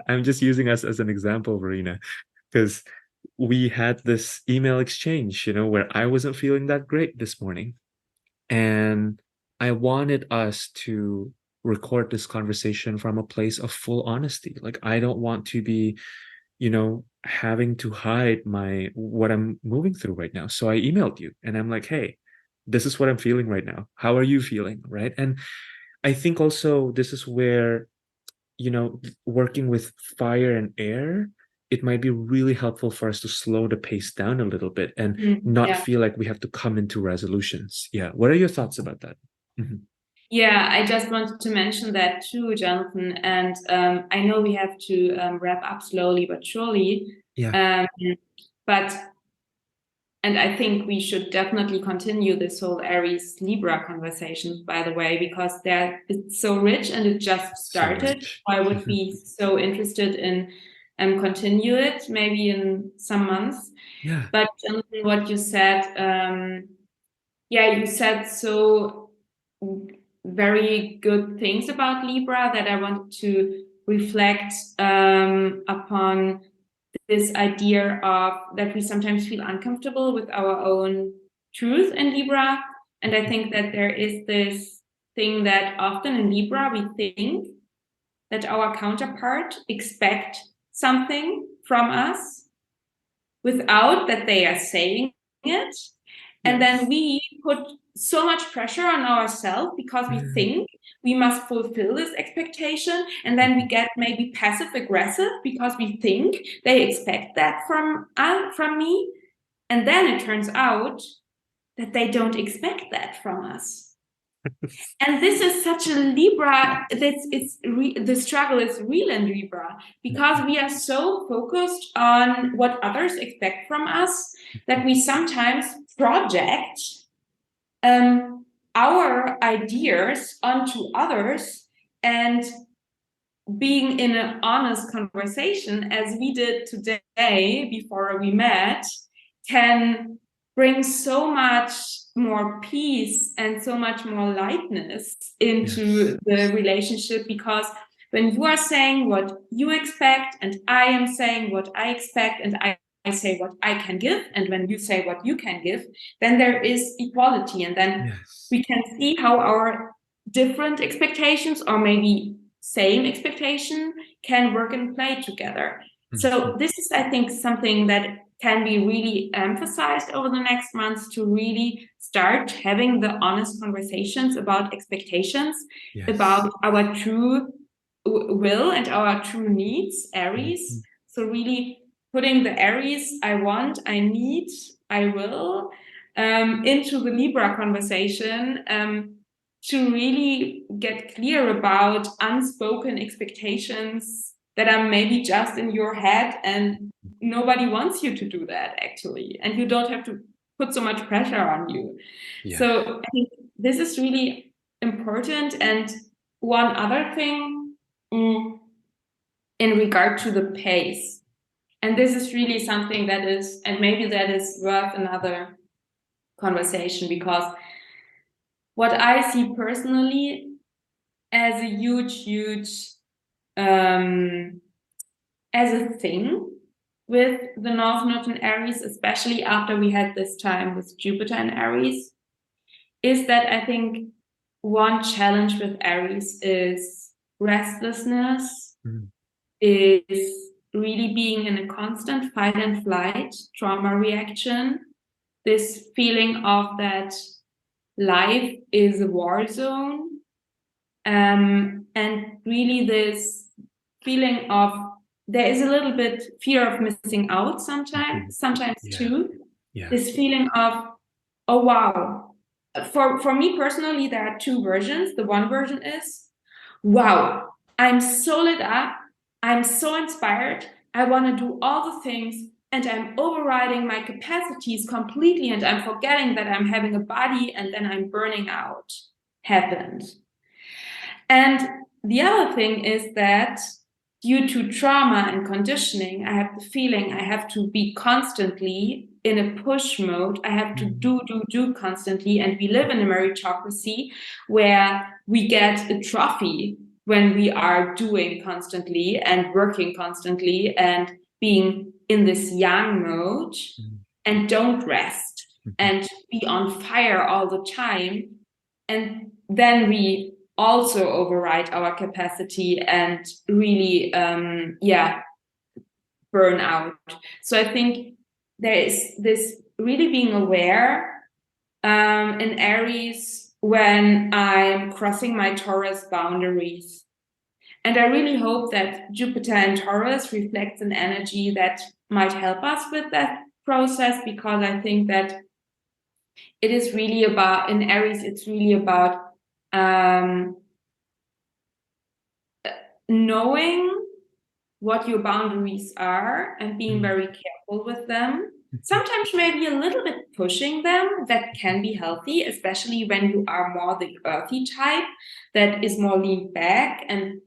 I'm just using us as an example, Verena, because we had this email exchange, where I wasn't feeling that great this morning. And I wanted us to record this conversation from a place of full honesty. Like, I don't want to be, having to hide what I'm moving through right now. So I emailed you and I'm like, hey, this is what I'm feeling right now. How are you feeling? Right. And I think also this is where, working with fire and air, it might be really helpful for us to slow the pace down a little bit and not Yeah. feel like we have to come into resolutions. Yeah. What are your thoughts about that? Mhm. Yeah, I just wanted to mention that too, Jonathan. And I know we have to wrap up slowly but surely. Yeah. Um, but and I think we should definitely continue this whole Aries-Libra conversation, by the way, because it's so rich and it just So started. rich. I would be so interested in continue it maybe in some months. Yeah. But Jonathan, what you said, yeah, you said so very good things about Libra that I want to reflect upon this idea of that we sometimes feel uncomfortable with our own truth in Libra. And I think that there is this thing that often in Libra we think that our counterpart expect something from us without that they are saying it. And Yes. then we put so much pressure on ourselves because we Mm. think we must fulfill this expectation. And then we get maybe passive aggressive because we think they expect that from me. And then it turns out that they don't expect that from us. And this is such a Libra. The struggle is real in Libra because we are so focused on what others expect from us that we sometimes project our ideas onto others, and being in an honest conversation, as we did today before we met, can bring so much more peace and so much more lightness Yes. into the relationship, because when you are saying what you expect and I am saying what I expect and I say what I can give, and when you say what you can give, then there is equality, and then Yes. we can see how our different expectations, or maybe same expectation, can work and play together. So this is, I think, something that can be really emphasized over the next months, to really start having the honest conversations about expectations, Yes. about our true will and our true needs, Aries. So really putting the Aries, I want, I need, I will, into the Libra conversation, to really get clear about unspoken expectations that are maybe just in your head, and nobody wants you to do that actually, and you don't have to put so much pressure on you. Yeah. So I think this is really important. And one other thing Mm, in regard to the pace. And this is really something that is, and maybe that is worth another conversation, because what I see personally as a huge, um, as a thing with the North Node in Aries, especially after we had this time with Jupiter in Aries, is that I think one challenge with Aries is restlessness, Mm, is really being in a constant fight and flight trauma reaction, this feeling of that life is a war zone, and really this feeling of there is a little bit fear of missing out mhm. sometimes Yeah, too, yeah. this feeling of, oh wow. For me personally, there are two versions. The one version is, wow, I'm so lit up, I'm so inspired, I want to do all the things, and I'm overriding my capacities completely, and I'm forgetting that I'm having a body, and then I'm burning out. Happened. And the other thing is that due to trauma and conditioning, I have the feeling I have to be constantly in a push mode. I have to Mm, do constantly. And we live in a meritocracy where we get a trophy when we are doing constantly and working constantly and being in this yang mode mm, and don't rest mhm, and be on fire all the time. And then we also override our capacity and really, burn out. So I think there is this really being aware in Aries when I'm crossing my Taurus boundaries. And I really hope that Jupiter in Taurus reflects an energy that might help us with that process, because I think that it is really about, in Aries, it's really about um, knowing what your boundaries are and being mm, very careful with them. mhm, Sometimes maybe a little bit pushing them, that can be healthy, especially when you are more the earthy type that is more lean back. And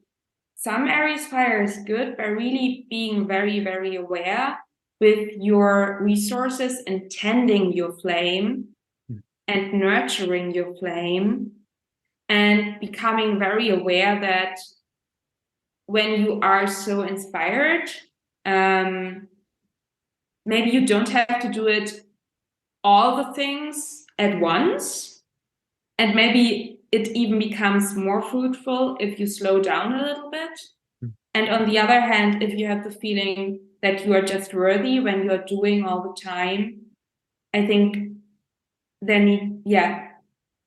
some Aries fire is good by really being very aware with your resources and tending your flame mm, and nurturing your flame and becoming very aware that when you are so inspired, um, maybe you don't have to do it all the things at once. And maybe it even becomes more fruitful if you slow down a little bit. mm. And on the other hand, if you have the feeling that you are just worthy when you're doing all the time, I think then, yeah,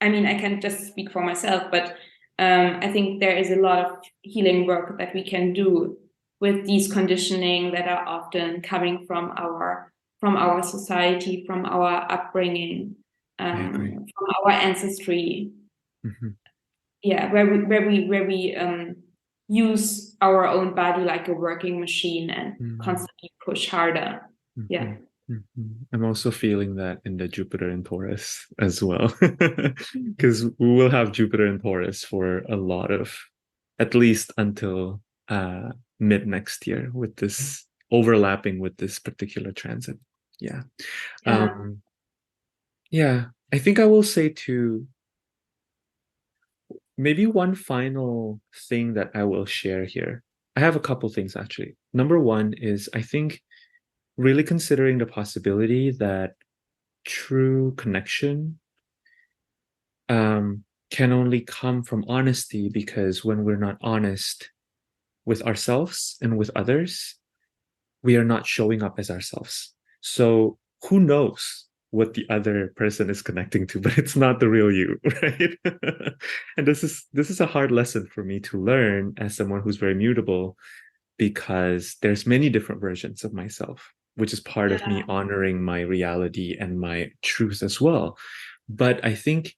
I mean, I can just speak for myself, but I think there is a lot of healing work that we can do with these conditioning that are often coming from our society, from our upbringing, I agree. from our ancestry. Mhm, Yeah, where we use our own body like a working machine and mm, constantly push harder. Yeah. mhm, mhm. I'm also feeling that in the Jupiter in Taurus as well, because we will have Jupiter in Taurus for a lot of, at least until mid next year, with this overlapping with this particular transit. Yeah. Yeah. Um, yeah, I think I will say too, maybe one final thing that I will share here. I have a couple things actually. Number one is I think really considering the possibility that true connection can only come from honesty, because when we're not honest with ourselves and with others, we are not showing up as ourselves. So who knows what the other person is connecting to, but it's not the real you, right? And this is a hard lesson for me to learn as someone who's very mutable, because there's many different versions of myself, which is part of me Yeah. honoring my reality and my truth as well. But I think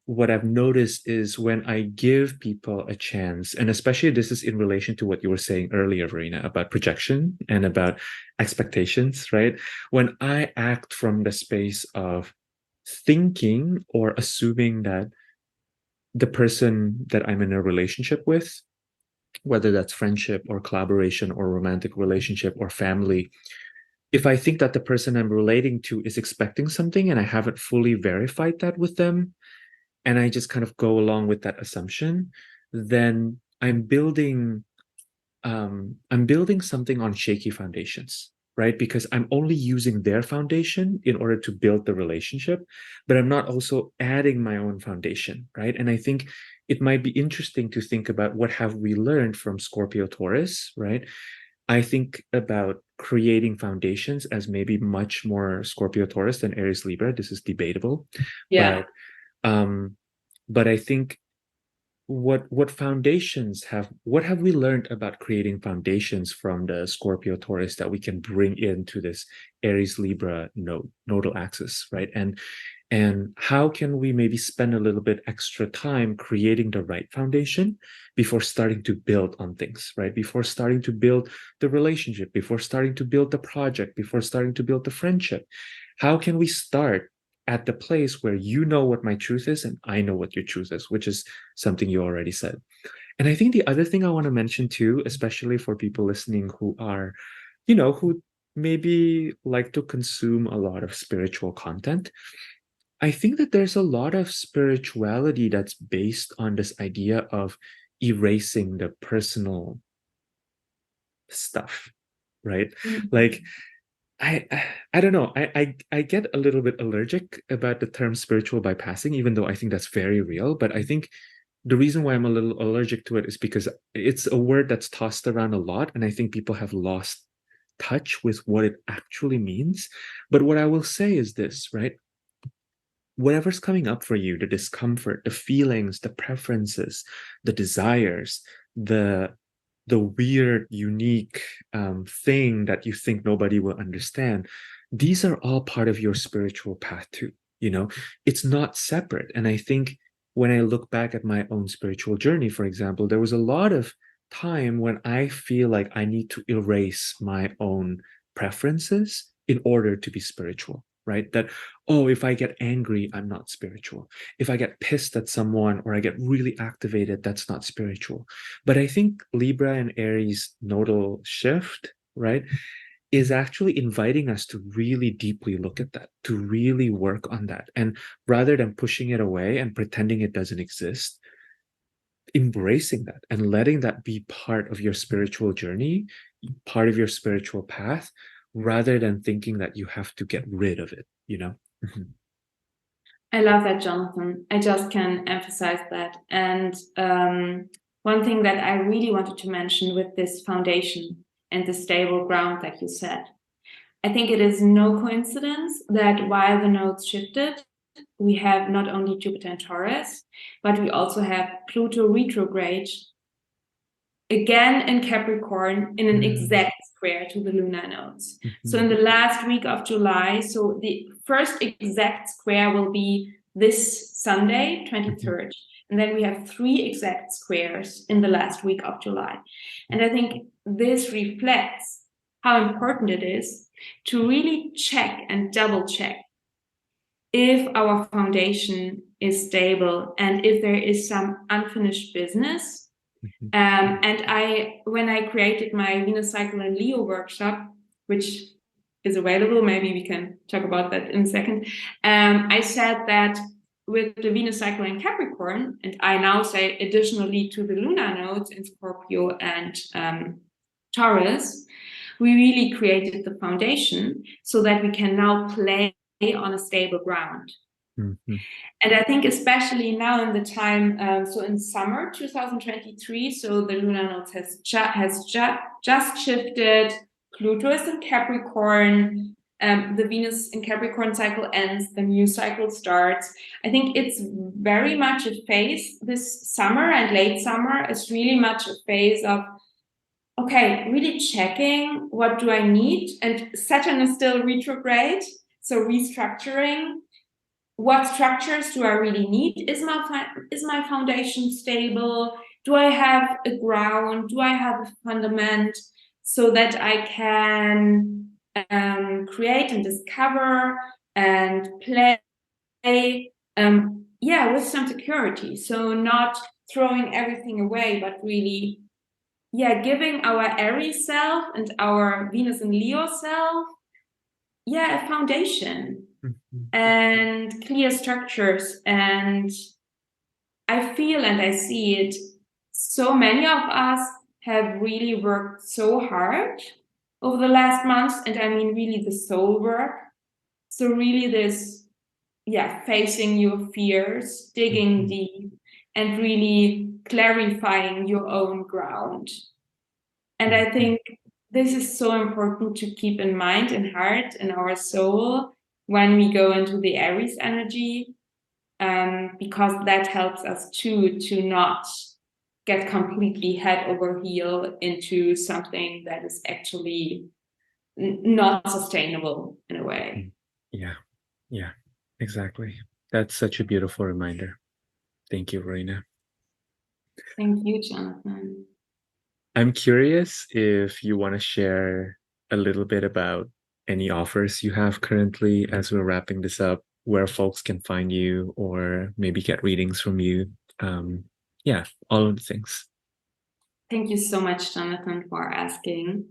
what I've noticed is when I give people a chance, and especially this is in relation to what you were saying earlier, Verena, about projection and about expectations, right? When I act from the space of thinking or assuming that the person that I'm in a relationship with whether that's friendship or collaboration or romantic relationship or family, if I think that the person I'm relating to is expecting something and I haven't fully verified that with them, and I just kind of go along with that assumption, then I'm building something on shaky foundations, right? Because I'm only using their foundation in order to build the relationship, but I'm not also adding my own foundation, right? And I think it might be interesting to think about what have we learned from Scorpio Taurus, right? I think about creating foundations as maybe much more Scorpio Taurus than Aries Libra. This is debatable, Yeah. but um, but I think what have we learned about creating foundations from the Scorpio Taurus that we can bring into this Aries Libra nodal axis, right? And how can we maybe spend a little bit extra time creating the right foundation before starting to build on things, right? Before starting to build the relationship, before starting to build the project, before starting to build the friendship. How can we start at the place where you know what my truth is and I know what your truth is, which is something you already said. And I think the other thing I want to mention too, especially for people listening who are, who maybe like to consume a lot of spiritual content, I think that there's a lot of spirituality that's based on this idea of erasing the personal stuff, right? Mhm. Like I I don't know. I get a little bit allergic about the term spiritual bypassing, even though I think that's very real. But I think the reason why I'm a little allergic to it is because it's a word that's tossed around a lot, and I think people have lost touch with what it actually means. But what I will say is this, right? Whatever's coming up for you, the discomfort, the feelings, the preferences, the desires, the the weird, unique thing that you think nobody will understand, these are all part of your spiritual path too. It's not separate. And I think when I look back at my own spiritual journey, for example, there was a lot of time when I feel like I need to erase my own preferences in order to be spiritual, right? That, oh, if I get angry, I'm not spiritual. If I get pissed at someone or I get really activated, that's not spiritual. But I think Libra and Aries nodal shift, right, is actually inviting us to really deeply look at that, to really work on that. And rather than pushing it away and pretending it doesn't exist, embracing that and letting that be part of your spiritual journey, part of your spiritual path, rather than thinking that you have to get rid of it. I love that, Jonathan. I just can emphasize that. And one thing that I really wanted to mention with this foundation and the stable ground, like you said, I think it is no coincidence that while the nodes shifted, we have not only Jupiter and Taurus, but we also have Pluto retrograde again in Capricorn in an exact square to the lunar nodes. So in the last week of July, so the first exact square will be this Sunday, 23rd. And then we have 3 exact squares in the last week of July. And I think this reflects how important it is to really check and double check if our foundation is stable and if there is some unfinished business. And when I created my Venus cycle and Leo workshop, which is available, maybe we can talk about that in a second. I said that with the Venus cycle in Capricorn, and I now say additionally to the lunar nodes in Scorpio and Taurus, we really created the foundation so that we can now play on a stable ground. Mm-hmm. And I think especially now in the time, so in summer 2023, so the lunar nodes has just shifted. Pluto is in Capricorn. The Venus in Capricorn cycle ends, the new cycle starts. I think it's very much a phase. This summer and late summer is really much a phase of, okay, really checking what do I need. And Saturn is still retrograde, so restructuring. What structures do I really need? Is my foundation stable? Do I have a ground? Do I have a fundament so that I can create and discover and play with some security? So not throwing everything away, but really giving our Aries self and our Venus and Leo self, a foundation and clear structures. And I feel and I see it, so many of us have really worked so hard over the last months, and I mean really the soul work. So really this, facing your fears, digging deep, and really clarifying your own ground. And I think this is so important to keep in mind and heart and our soul when we go into the Aries energy, because that helps us to not get completely head over heel into something that is actually not sustainable in a way. Yeah, exactly. That's such a beautiful reminder. Thank you, Verena. Thank you, Jonathan. I'm curious if you want to share a little bit about any offers you have currently as we're wrapping this up, where folks can find you or maybe get readings from you. Yeah, all of the things. Thank you so much, Jonathan, for asking.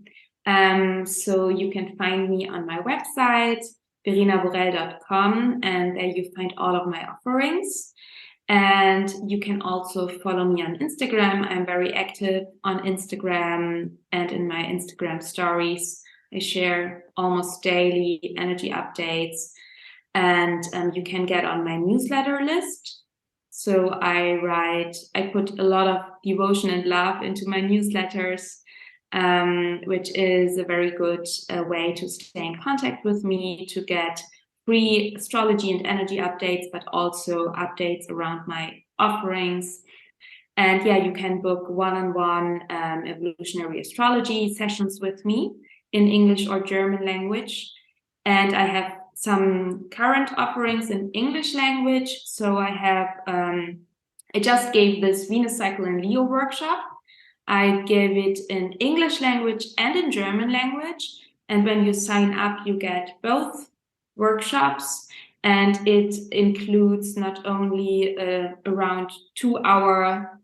So you can find me on my website, verenaborell.com, and there you find all of my offerings. And you can also follow me on Instagram. I'm very active on Instagram, and in my Instagram stories, I share almost daily energy updates. And you can get on my newsletter list. So I put a lot of devotion and love into my newsletters, which is a very good way to stay in contact with me, to get free astrology and energy updates, but also updates around my offerings. And you can book one-on-one evolutionary astrology sessions with me in English or German language. And I have some current offerings in English language. So I just gave this Venus cycle in Leo workshop. I gave it in English language and in German language. And when you sign up, you get both workshops. And it includes not only around 2-hour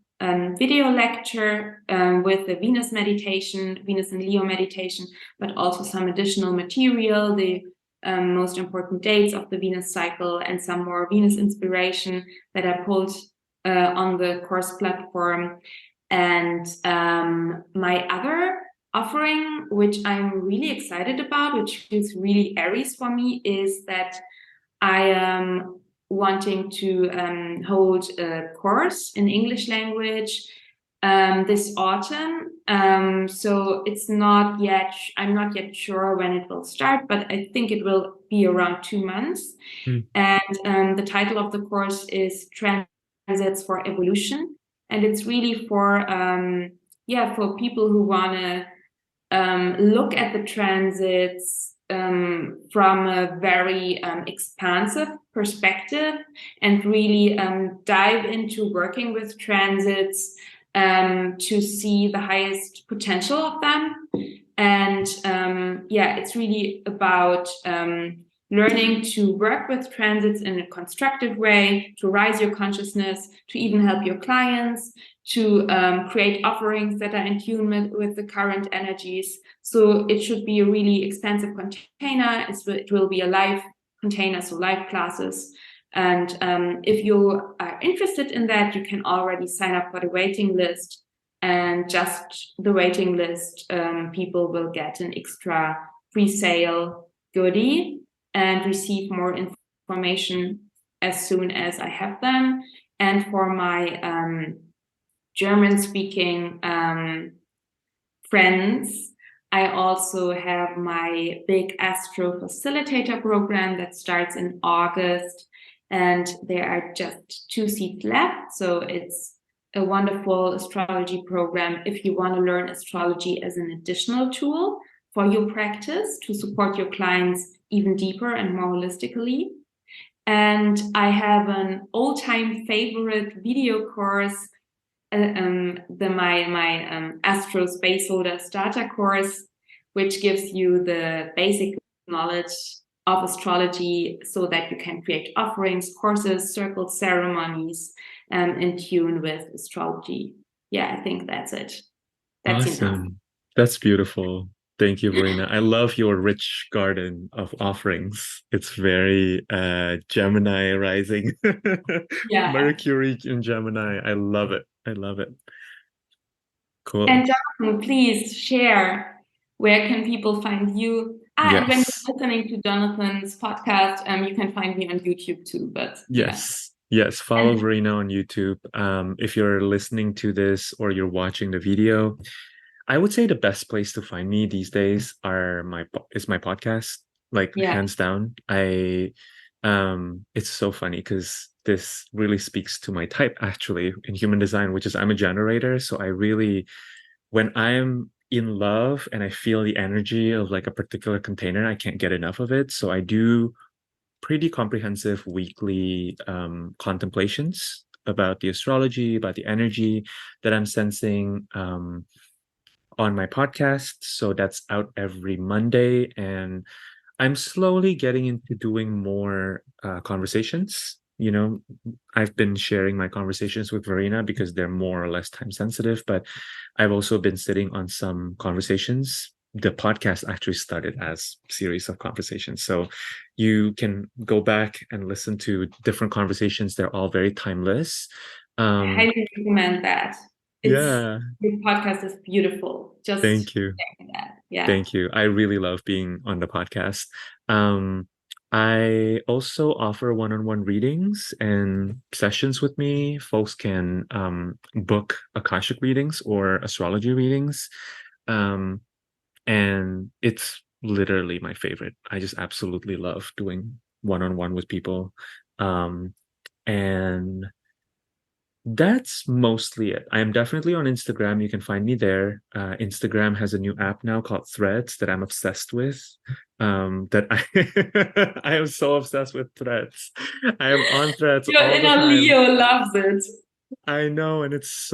video lecture with the Venus meditation, Venus and Leo meditation, but also some additional material, the most important dates of the Venus cycle, and some more Venus inspiration that I pulled on the course platform. And my other offering, which I'm really excited about, which is really Aries for me, is that I am wanting to hold a course in English language this autumn. So it's not yet, I'm not yet sure when it will start, but I think it will be around 2 months. And the title of the course is Transits for Evolution. And it's really for people who want to look at the transits from a very expansive perspective, and really dive into working with transits to see the highest potential of them. And it's really about learning to work with transits in a constructive way, to rise your consciousness, to even help your clients, to create offerings that are in tune with the current energies. So it should be a really expansive container. It will be a live container, so live classes. And if you are interested in that, you can already sign up for the waiting list. And just the waiting list, people will get an extra pre-sale goodie and receive more information as soon as I have them. And for my German-speaking friends, I also have my big Astro Facilitator program that starts in August, and there are just 2 seats left. So it's a wonderful astrology program if you want to learn astrology as an additional tool for your practice to support your clients even deeper and more holistically. And I have an all-time favorite video course, my Astro Spaceholder Starter course, which gives you the basic knowledge of astrology so that you can create offerings, courses, circles, ceremonies in tune with astrology. I think that's it. That's enough. Awesome. That's beautiful. Thank you, Verena. I love your rich garden of offerings. It's very Gemini rising. Yeah. Mercury in Gemini. I love it. I love it. Cool. And Jonathan, please share, where can people find you? And when Yes. you're listening to Jonathan's podcast, you can find me on YouTube too. But yeah. Yes. Yes. Follow And Verena on YouTube. If you're listening to this or you're watching the video, I would say the best place to find me these days is my podcast, like yeah, hands down. It's so funny because this really speaks to my type actually in human design, which is I'm a generator. So I really, when I'm in love and I feel the energy of like a particular container, I can't get enough of it. So I do pretty comprehensive weekly contemplations about the astrology, about the energy that I'm sensing. On my podcast. So that's out every Monday. And I'm slowly getting into doing more conversations. I've been sharing my conversations with Verena because they're more or less time sensitive, but I've also been sitting on some conversations. The podcast actually started as a series of conversations. So you can go back and listen to different conversations. They're all very timeless. I highly recommend that. It's Yeah, This podcast is beautiful. Just thank you. check that. Yeah. Thank you. I really love being on the podcast. Um, I also offer one-on-one readings and sessions with me. Folks can book akashic readings or astrology readings. Um, and it's literally my favorite. I just absolutely love doing one-on-one with people. Um, and that's mostly it. I am definitely on Instagram. You can find me there. Instagram has a new app now called Threads that I'm obsessed with. That I I am so obsessed with Threads. I am on Threads Your all the inner time. Leo loves it. I know, and it's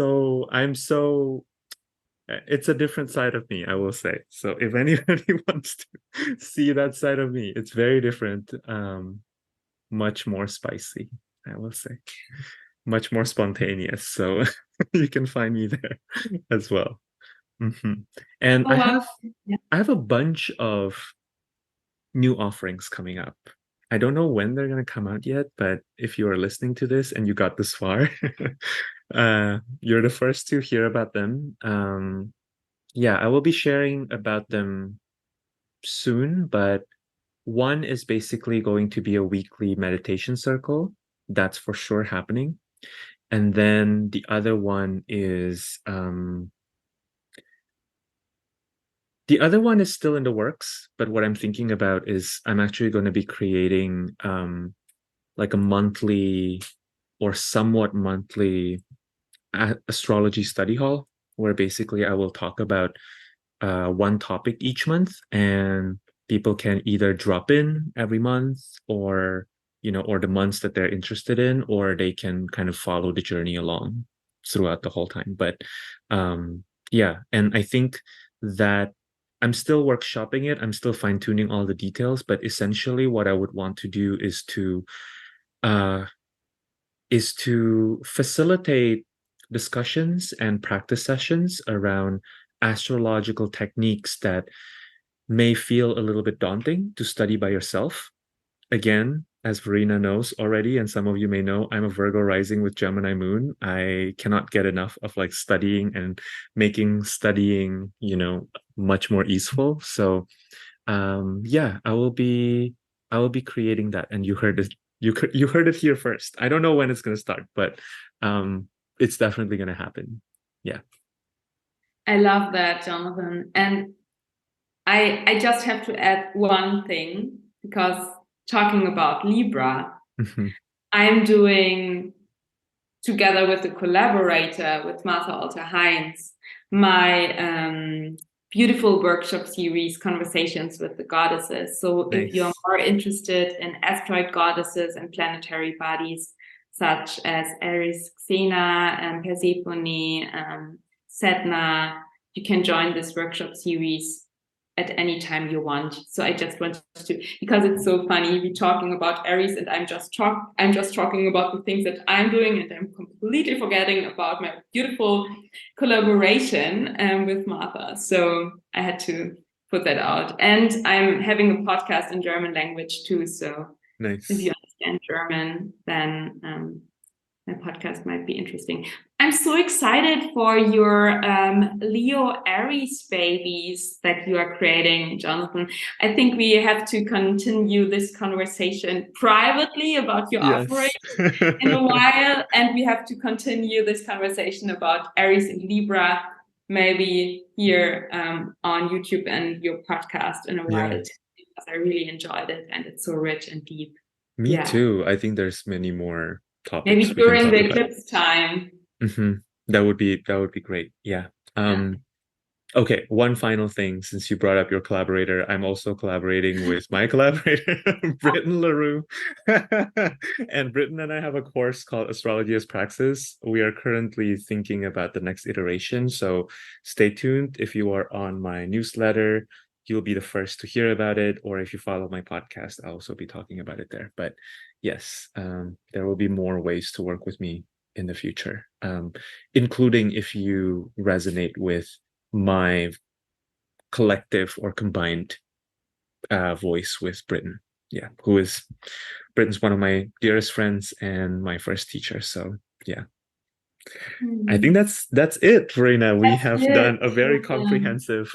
a different side of me, I will say. So if anybody wants to see that side of me, it's very different. Much more spicy, I will say, much more spontaneous. So you can find me there as well. Mhm. And Oh, wow. Yeah. I have a bunch of new offerings coming up. I don't know when they're going to come out yet, but if you are listening to this and you got this far, you're the first to hear about them. Yeah, I will be sharing about them soon, but one is basically going to be a weekly meditation circle. That's for sure happening. And then the other one is still in the works, but what I'm thinking about is I'm actually going to be creating like a monthly or somewhat monthly astrology study hall where basically I will talk about one topic each month, and people can either drop in every month or or the months that they're interested in, or they can kind of follow the journey along throughout the whole time. But yeah, and I think that I'm still workshopping it. I'm still fine-tuning all the details, but essentially what I would want to do uh is to facilitate discussions and practice sessions around astrological techniques that may feel a little bit daunting to study by yourself. Again, as Verena knows already, and some of you may know, I'm a Virgo rising with Gemini moon. I cannot get enough of like studying and making studying, much more easeful. So yeah, I will be creating that, and you heard it. You heard it here first. I don't know when it's going to start, but it's definitely going to happen. Yeah. I love that, Jonathan. And I just have to add one thing, because talking about Libra, Mhm. I'm doing, together with a collaborator, with Martha Alter Heinz, my beautiful workshop series, Conversations with the Goddesses. So if you're Nice. more interested in asteroid goddesses and planetary bodies, such as Aries, Xena, Persephone, Sedna, you can join this workshop series. at any time you want. So I just wanted to, because it's so funny, we're talking about Aries and I'm just talking about the things that I'm doing, and I'm completely forgetting about my beautiful collaboration with Martha. So I had to put that out. And I'm having a podcast in German language too. So Nice. if you understand German, then my podcast might be interesting. I'm so excited for your Leo Aries babies that you are creating, Jonathan. I think we have to continue this conversation privately about your offering in a while, and we have to continue this conversation about Aries and Libra maybe here on YouTube and your podcast in a while too, because I really enjoyed it and it's so rich and deep. Me too. I think there's many more Maybe topics we can during talk the about. eclipse time. That would be great. Yeah. Okay, one final thing, since you brought up your collaborator, I'm also collaborating with my collaborator, Britton LaRue. And Britton and I have a course called Astrology as Praxis. We are currently thinking about the next iteration, so stay tuned. If you are on my newsletter, you'll be the first to hear about it, or if you follow my podcast, I'll also be talking about it there. But yes, there will be more ways to work with me in the future, including if you resonate with my collective or combined voice with Britton. Yeah, Britton's one of my dearest friends and my first teacher. So yeah. I think that's it, Verena. We have done a very comprehensive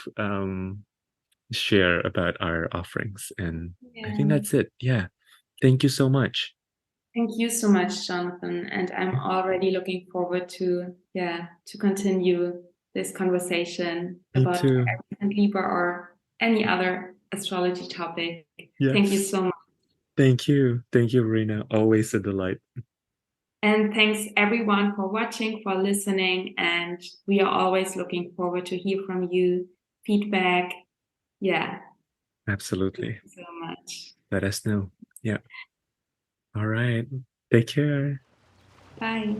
share about our offerings, and I think that's it. Yeah. Thank you so much. Thank you so much, Jonathan. And I'm already looking forward to continue this conversation Me about too. Aries and Libra or any other astrology topic. Yes. Thank you so much. Thank you. Thank you, Verena. Always a delight. And thanks everyone for watching, for listening. And we are always looking forward to hear from you, feedback. Yeah. Absolutely. Thank you so much. Let us know. Yeah. All right. Take care. Bye.